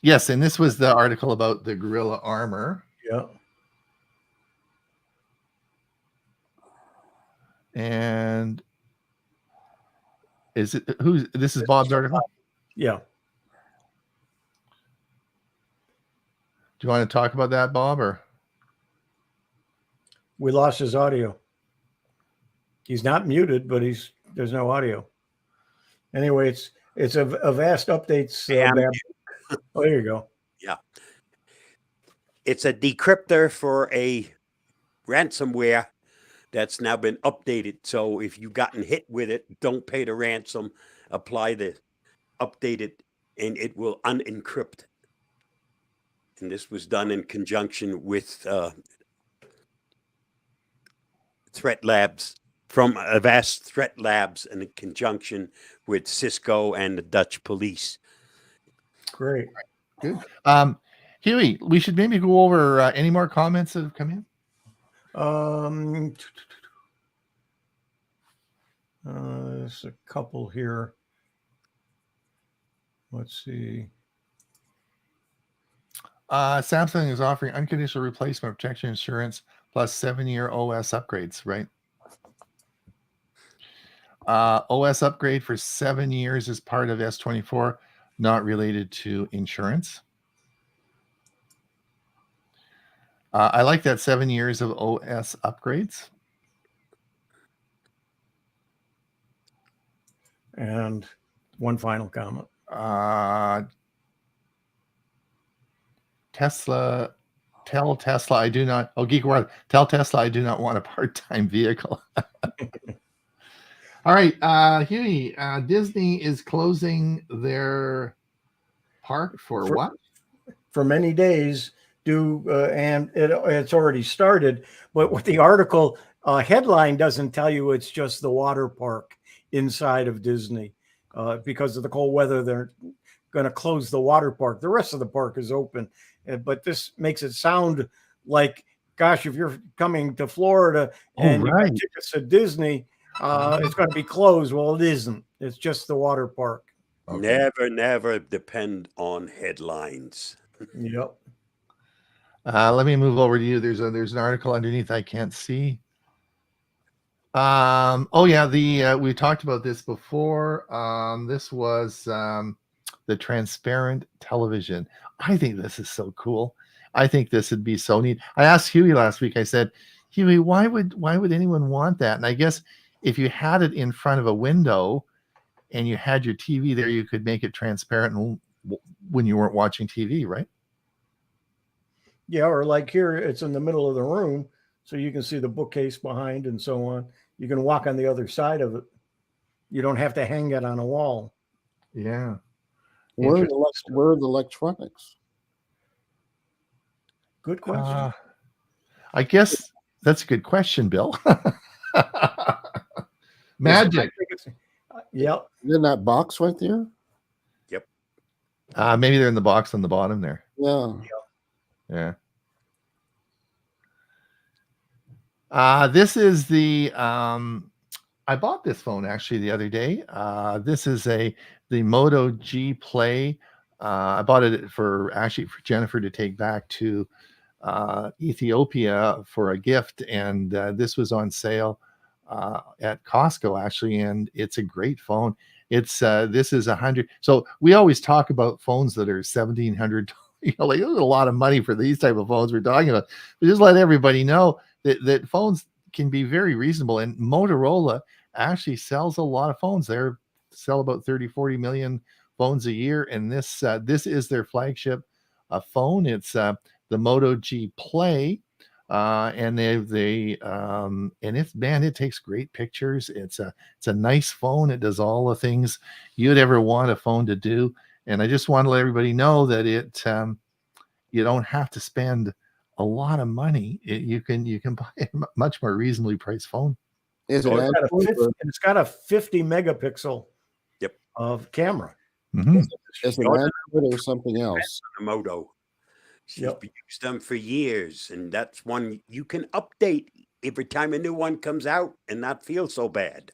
Speaker 1: Yes, and this was the article about the Gorilla Armor.
Speaker 2: Yeah.
Speaker 1: And this is Bob's article?
Speaker 2: Yeah.
Speaker 1: Do you want to talk about that, Bob, or?
Speaker 2: We lost his audio. He's not muted, but there's no audio. Anyway, it's a vast updates. Oh, there you go.
Speaker 3: Yeah. It's a decryptor for a ransomware that's now been updated. So if you've gotten hit with it, don't pay the ransom, apply the updated, and it will unencrypt. And this was done in conjunction with Threat Labs, from Avast Threat Labs, and in conjunction with Cisco and the Dutch police.
Speaker 2: Great.
Speaker 1: Good. Huey, we should maybe go over any more comments that have come in.
Speaker 2: There's a couple here. Let's see.
Speaker 1: Samsung is offering unconditional replacement protection insurance plus 7-year OS upgrades, right? OS upgrade for 7 years is part of S24, not related to insurance. I like that 7 years of OS upgrades.
Speaker 2: And one final comment.
Speaker 1: Tell Tesla I do not. Oh, Geek World. Tell Tesla I do not want a part-time vehicle. All right, Huey. Disney is closing their park for what?
Speaker 2: For many days. And it's already started. But what the article headline doesn't tell you, it's just the water park inside of Disney. Because of the cold weather, they're going to close the water park. The rest of the park is open. But this makes it sound like, gosh, if you're coming to Florida and you got tickets to Disney, it's going to be closed. Well, it isn't. It's just the water park.
Speaker 3: Okay. Never depend on headlines.
Speaker 2: Yep.
Speaker 1: Let me move over to you. There's an article underneath I can't see. Oh yeah, we talked about this before. This was the transparent television. I think this is so cool. I think this would be so neat. I asked Huey last week. I said, Huey, why would anyone want that? And I guess if you had it in front of a window and you had your TV there, you could make it transparent when you weren't watching TV, right?
Speaker 2: Yeah, or like here, it's in the middle of the room, so you can see the bookcase behind and so on. You can walk on the other side of it. You don't have to hang it on a wall.
Speaker 1: Yeah.
Speaker 4: Where are the electronics?
Speaker 2: Good question.
Speaker 1: I guess that's a good question, Bill. Magic.
Speaker 2: Yep.
Speaker 4: In that box right there?
Speaker 3: Yep.
Speaker 1: Maybe they're in the box on the bottom there.
Speaker 4: Yeah.
Speaker 1: Yeah. This is the I bought this phone actually the other day. This is the Moto G Play. I bought it for Jennifer to take back to Ethiopia for a gift, and this was on sale at Costco actually, and it's a great phone. It's this is $100. So we always talk about phones that are $1,700 like it was a lot of money for these type of phones we're talking about. But just let everybody know that phones can be very reasonable. And Motorola actually sells a lot of phones. They sell about 30-40 million phones a year, and this is their flagship phone. It's the Moto G Play. And it takes great pictures. It's a nice phone. It does all the things you'd ever want a phone to do. And I just want to let everybody know that you don't have to spend a lot of money. You can buy a much more reasonably priced phone.
Speaker 4: Is it
Speaker 3: Oh,
Speaker 2: It's got a 50 megapixel
Speaker 3: Yep.
Speaker 2: of camera.
Speaker 1: Mm-hmm.
Speaker 4: is it Android or something else?
Speaker 3: The Moto. She's
Speaker 2: Yep.
Speaker 3: used them for years, and that's one you can update every time a new one comes out and not feel so bad.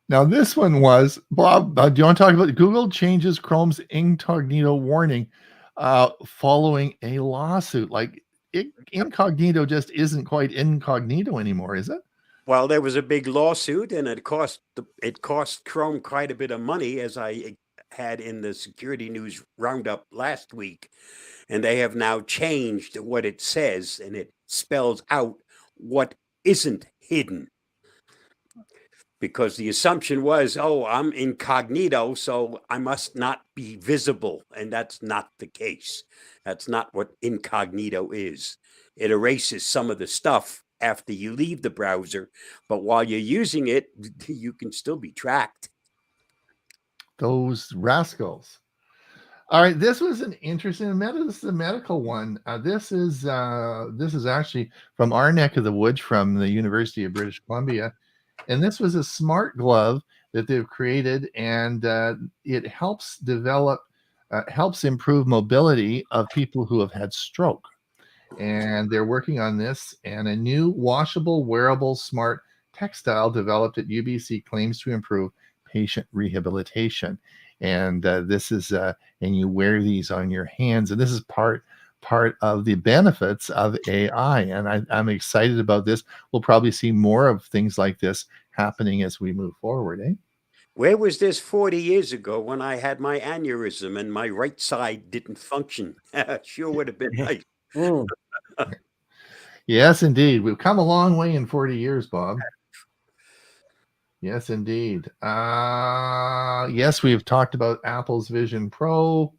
Speaker 1: Now, this one was, Bob, do you want to talk about Google changes Chrome's incognito warning following a lawsuit? Like, incognito just isn't quite incognito anymore, is it?
Speaker 3: Well, there was a big lawsuit, and it cost Chrome quite a bit of money, as I had in the Security News Roundup last week. And they have now changed what it says, and it spells out what isn't hidden. Because the assumption was, oh, I'm incognito, so I must not be visible. And that's not the case. That's not what incognito is. It erases some of the stuff after you leave the browser, but while you're using it, you can still be tracked.
Speaker 1: Those rascals. All right, this was an interesting this is a medical one. This is actually from our neck of the woods, from the University of British Columbia. And this was a smart glove that they've created, and it helps improve mobility of people who have had stroke. And they're working on this, and a new washable, wearable, smart textile developed at UBC claims to improve patient rehabilitation. And this is, and you wear these on your hands, and this is part of the benefits of AI. And I'm excited about this. We'll probably see more of things like this happening as we move forward.
Speaker 3: Where was this 40 years ago when I had my aneurysm and my right side didn't function? Sure would have been nice.
Speaker 4: Mm.
Speaker 1: Yes, indeed. We've come a long way in 40 years, Bob. Yes, indeed. Yes, we've talked about Apple's Vision Pro.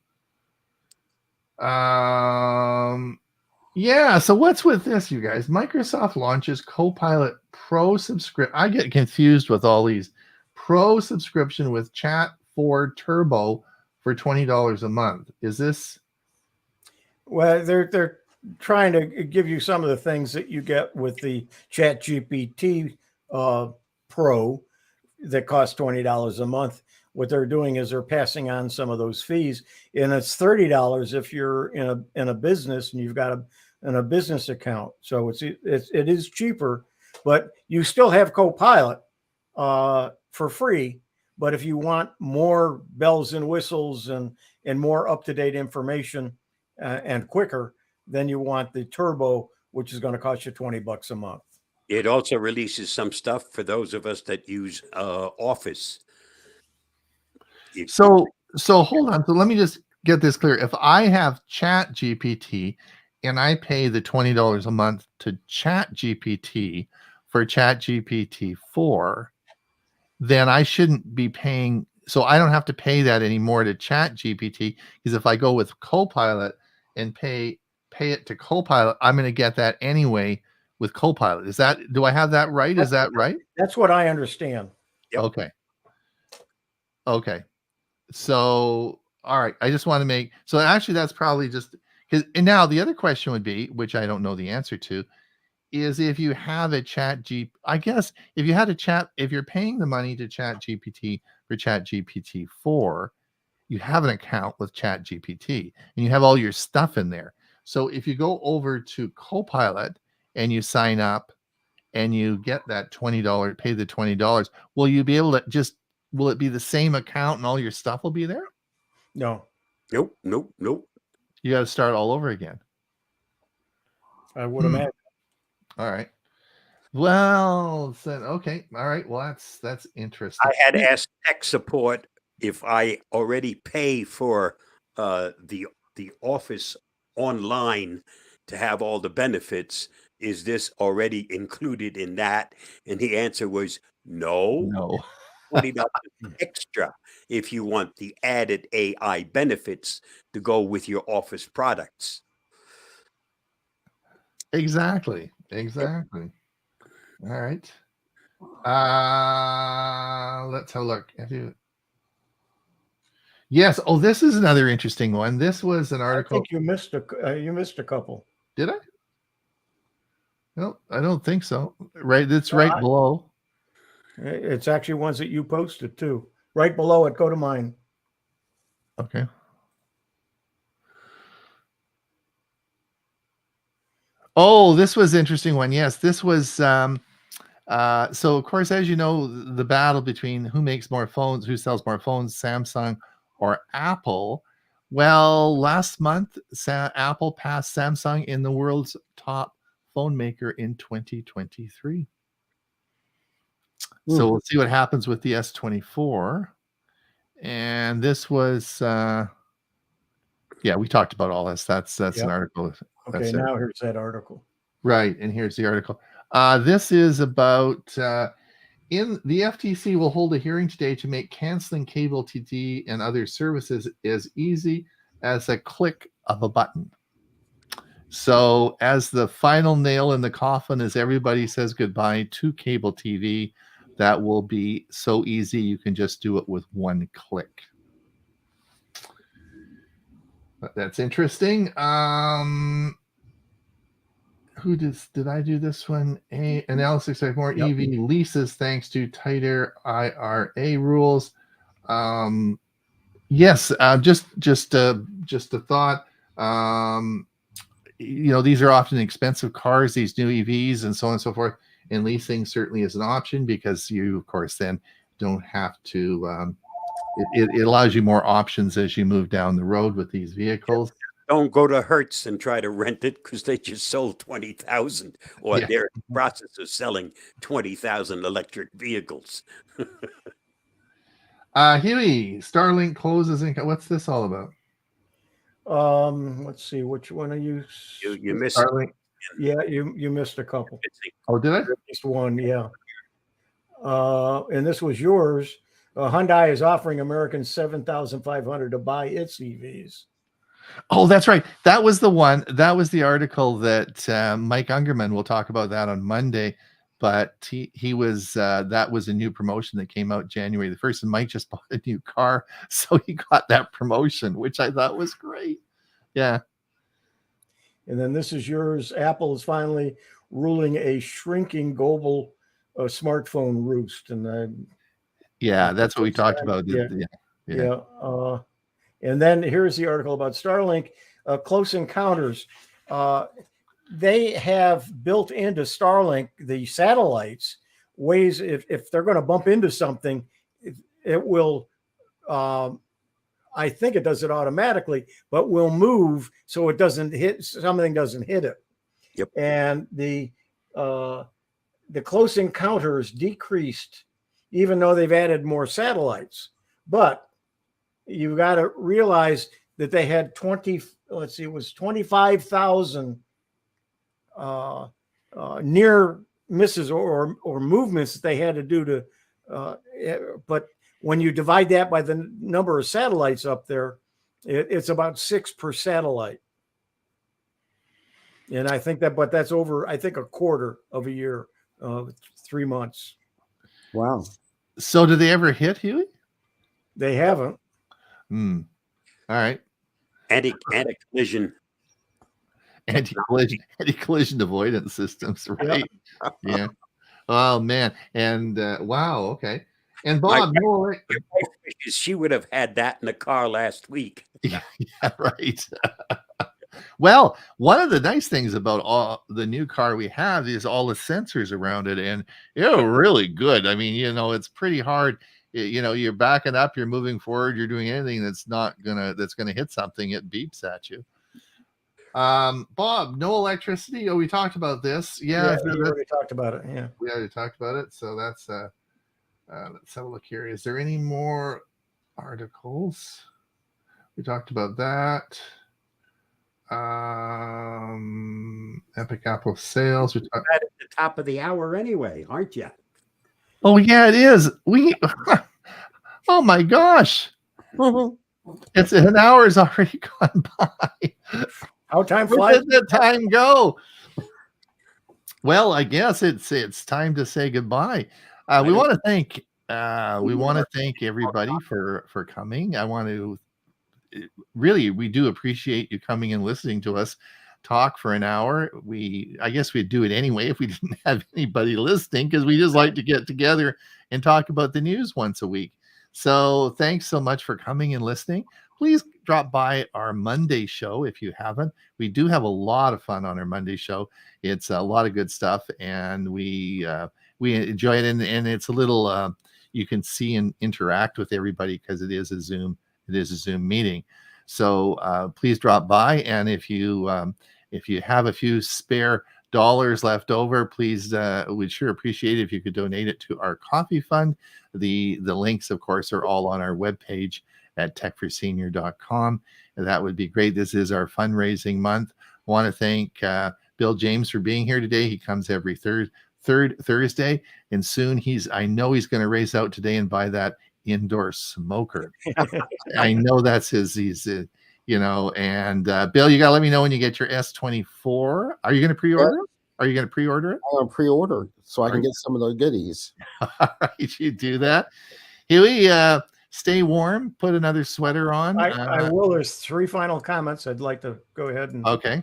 Speaker 1: Yeah, so what's with this, you guys? Microsoft launches Copilot Pro subscription. I get confused with all these. Pro subscription with Chat 4 Turbo for $20 a month. Is this?
Speaker 2: Well, they're trying to give you some of the things that you get with the ChatGPT Pro that costs $20 a month. What they're doing is they're passing on some of those fees, and it's $30 if you're in a business and you've got a business account. So it is cheaper, but you still have Copilot for free. But if you want more bells and whistles and more up-to-date information and quicker, then you want the Turbo, which is going to cost you $20 a month.
Speaker 3: It also releases some stuff for those of us that use Office.
Speaker 1: So hold on. So let me just get this clear. If I have Chat GPT and I pay the $20 a month to Chat GPT for Chat GPT 4, then I shouldn't be paying. So I don't have to pay that anymore to Chat GPT, because if I go with Copilot and pay it to Copilot, I'm going to get that anyway with Copilot. Do I have that right? Is that right?
Speaker 2: That's what I understand.
Speaker 3: Yep.
Speaker 1: Okay. So, all right. I just want to make, so actually that's probably just because, and now the other question would be, which I don't know the answer to, is if you have a I guess if you're paying the money to Chat GPT for Chat GPT 4, you have an account with Chat GPT and you have all your stuff in there. So if you go over to Copilot and you sign up and you get that $20, pay the $20, will you be able to will it be the same account and all your stuff will be there?
Speaker 2: No.
Speaker 3: Nope.
Speaker 1: You got to start all over again.
Speaker 2: I would imagine.
Speaker 1: All right. Well, okay. All right. Well, that's interesting.
Speaker 3: I had asked tech support if I already pay for the Office online to have all the benefits. Is this already included in that? And the answer was no.
Speaker 1: No.
Speaker 3: $20 extra if you want the added AI benefits to go with your Office products.
Speaker 1: Exactly. Exactly. All right. Let's have a look. Yes. Oh, this is another interesting one. This was an
Speaker 2: I
Speaker 1: article.
Speaker 2: think you missed a couple.
Speaker 1: Did I? No, I don't think so. Right. It's
Speaker 2: No,
Speaker 1: right below.
Speaker 2: It's actually ones that you posted too. Right below it, go to mine.
Speaker 1: Okay. Oh, this was an interesting one. Yes, this was so of course, as you know, the battle between who makes more phones, who sells more phones, Samsung or Apple. Well, last month, Apple passed Samsung in the world's top phone maker in 2023. So we'll see what happens with the S24. And this was yeah, we talked about all this. That's
Speaker 2: Yep.
Speaker 1: an article.
Speaker 2: Okay,
Speaker 1: That's
Speaker 2: now here's that article.
Speaker 1: right, and here's the article. This is about in the FTC will hold a hearing today to make canceling cable TV and other services as easy as a click of a button. So, as the final nail in the coffin, as everybody says goodbye to cable TV, that will be so easy you can just do it with one click. But that's interesting. Who did I do this one? Analysis of more
Speaker 2: Yep.
Speaker 1: EV leases thanks to tighter IRA rules. Yes, just a thought. These are often expensive cars, these new EVs, and so on and so forth. And leasing certainly is an option because you, of course, then don't have to. It allows you more options as you move down the road with these vehicles.
Speaker 3: Don't go to Hertz and try to rent it because they just sold 20,000, or
Speaker 1: Yeah.
Speaker 3: they're in the process of selling 20,000 electric vehicles.
Speaker 1: Huey, Starlink closes. What's this all about?
Speaker 2: Let's see, which one are you?
Speaker 3: You missed
Speaker 1: Starlink.
Speaker 2: Yeah, you missed a couple.
Speaker 1: Oh, did I?
Speaker 2: At least one, yeah. And this was yours. Hyundai is offering Americans $7,500 to buy its EVs.
Speaker 1: Oh, that's right. That was the one. That was the article that Mike Ungerman will talk about that on Monday. But he was that was a new promotion that came out January the 1st, and Mike just bought a new car, so he got that promotion, which I thought was great. Yeah.
Speaker 2: And then this is yours. Apple is finally ruling a shrinking global smartphone roost, and
Speaker 1: yeah, that's what we talked about.
Speaker 2: Yeah. And then here's the article about Starlink, Close Encounters. They have built into Starlink, the satellites, ways if they're going to bump into something, it will, I think it does it automatically, but will move so it doesn't hit, something doesn't hit it.
Speaker 3: Yep.
Speaker 2: And the Close Encounters decreased, even though they've added more satellites. But you've got to realize that they had it was 25,000 near misses or movements that they had to do to, but when you divide that by the number of satellites up there, it's about 6 per satellite. And I think but that's over, I think, a quarter of a year, 3 months.
Speaker 4: Wow.
Speaker 1: So did they ever hit, Huey?
Speaker 2: They haven't.
Speaker 1: All right.
Speaker 3: Anti-collision.
Speaker 1: Anti-collision avoidance systems, right? Yeah. Oh man. And wow. Okay. And Bob,
Speaker 3: She would have had that in the car last week.
Speaker 1: Yeah, right. Well, one of the nice things about all the new car we have is all the sensors around it, and really good. I mean, it's pretty hard. You're backing up, you're moving forward, you're doing anything that's gonna hit something, it beeps at you. Bob, no electricity. Oh, we talked about this. Yeah,
Speaker 2: we already talked about it. Yeah,
Speaker 1: we already talked about it. So that's let's have a look here. Is there any more articles? We talked about that. Epic Apple sales.
Speaker 3: At the top of the hour anyway, aren't you?
Speaker 1: Oh yeah, it is. We. Oh my gosh! It's an hour has already gone by.
Speaker 2: How time
Speaker 1: Where
Speaker 2: flies.
Speaker 1: did the time go? Well, I guess it's time to say goodbye. We want to thank everybody for coming. I want to really, we do appreciate you coming and listening to us talk for an hour. I guess we'd do it anyway if we didn't have anybody listening, because we just like to get together and talk about the news once a week. So thanks so much for coming and listening. Please drop by our Monday show if you haven't. We do have a lot of fun on our Monday show. It's a lot of good stuff, and we enjoy it. And it's a little you can see and interact with everybody because it is a Zoom meeting. So please drop by, and if you have a few spare dollars left over, please, we'd sure appreciate it if you could donate it to our coffee fund. The links, of course, are all on our webpage at techforsenior.com. And that would be great. This is our fundraising month. I want to thank Bill James for being here today. He comes every third Thursday, and soon I know he's going to race out today and buy that indoor smoker. I know that's he's and Bill, you got to let me know when you get your S24. Are you going to pre-order it? Are you going to pre-order it?
Speaker 4: I'm going to pre-order so I can get some of those goodies.
Speaker 1: All right, you do that. Huey, stay warm. Put another sweater on.
Speaker 2: I will. There's 3 final comments. I'd like to go ahead and.
Speaker 1: Okay.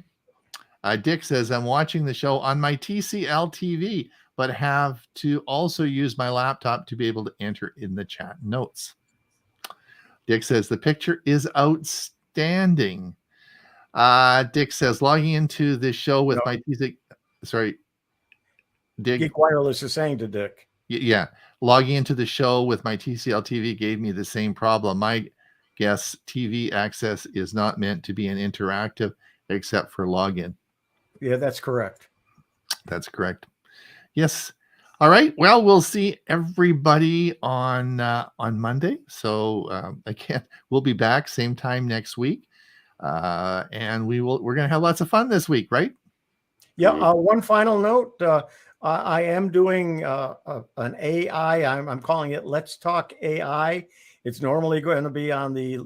Speaker 1: Dick says, I'm watching the show on my TCL TV, but have to also use my laptop to be able to enter in the chat notes. Dick says, the picture is outstanding. Dick says, logging into the show with my TCL. Sorry. Dick.
Speaker 2: Geek Wireless is saying to Dick.
Speaker 1: Yeah. Logging into the show with my TCL TV gave me the same problem. My guess TV access is not meant to be an interactive except for login.
Speaker 2: Yeah, that's correct.
Speaker 1: That's correct. Yes. All right. Well, we'll see everybody on Monday. So again, we'll be back same time next week, and we're going to have lots of fun this week, right?
Speaker 2: Yeah. One final note. I am doing an AI. I'm calling it Let's Talk AI. It's normally going to be on the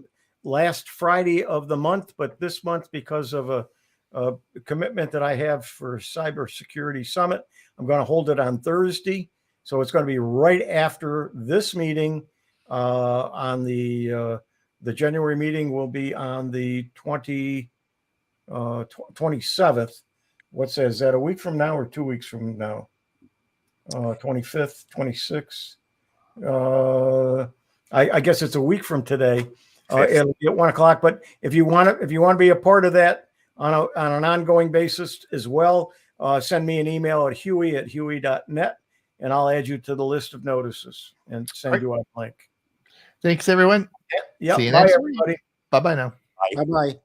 Speaker 2: last Friday of the month, but this month, because of a commitment that I have for Cybersecurity Summit, I'm going to hold it on Thursday. So it's going to be right after this meeting. On the January meeting will be on the 27th. What's that? Is that a week from now or 2 weeks from now? 25th, 26th. I guess it's a week from today. It'll be at 1 o'clock. But if you want to be a part of that on an ongoing basis as well, send me an email at huey@huey.net, and I'll add you to the list of notices and send you a link.
Speaker 1: Thanks, everyone.
Speaker 2: Yeah.
Speaker 1: See you
Speaker 2: Bye,
Speaker 1: next
Speaker 2: everybody.
Speaker 1: week. Bye-bye now.
Speaker 4: Bye-bye.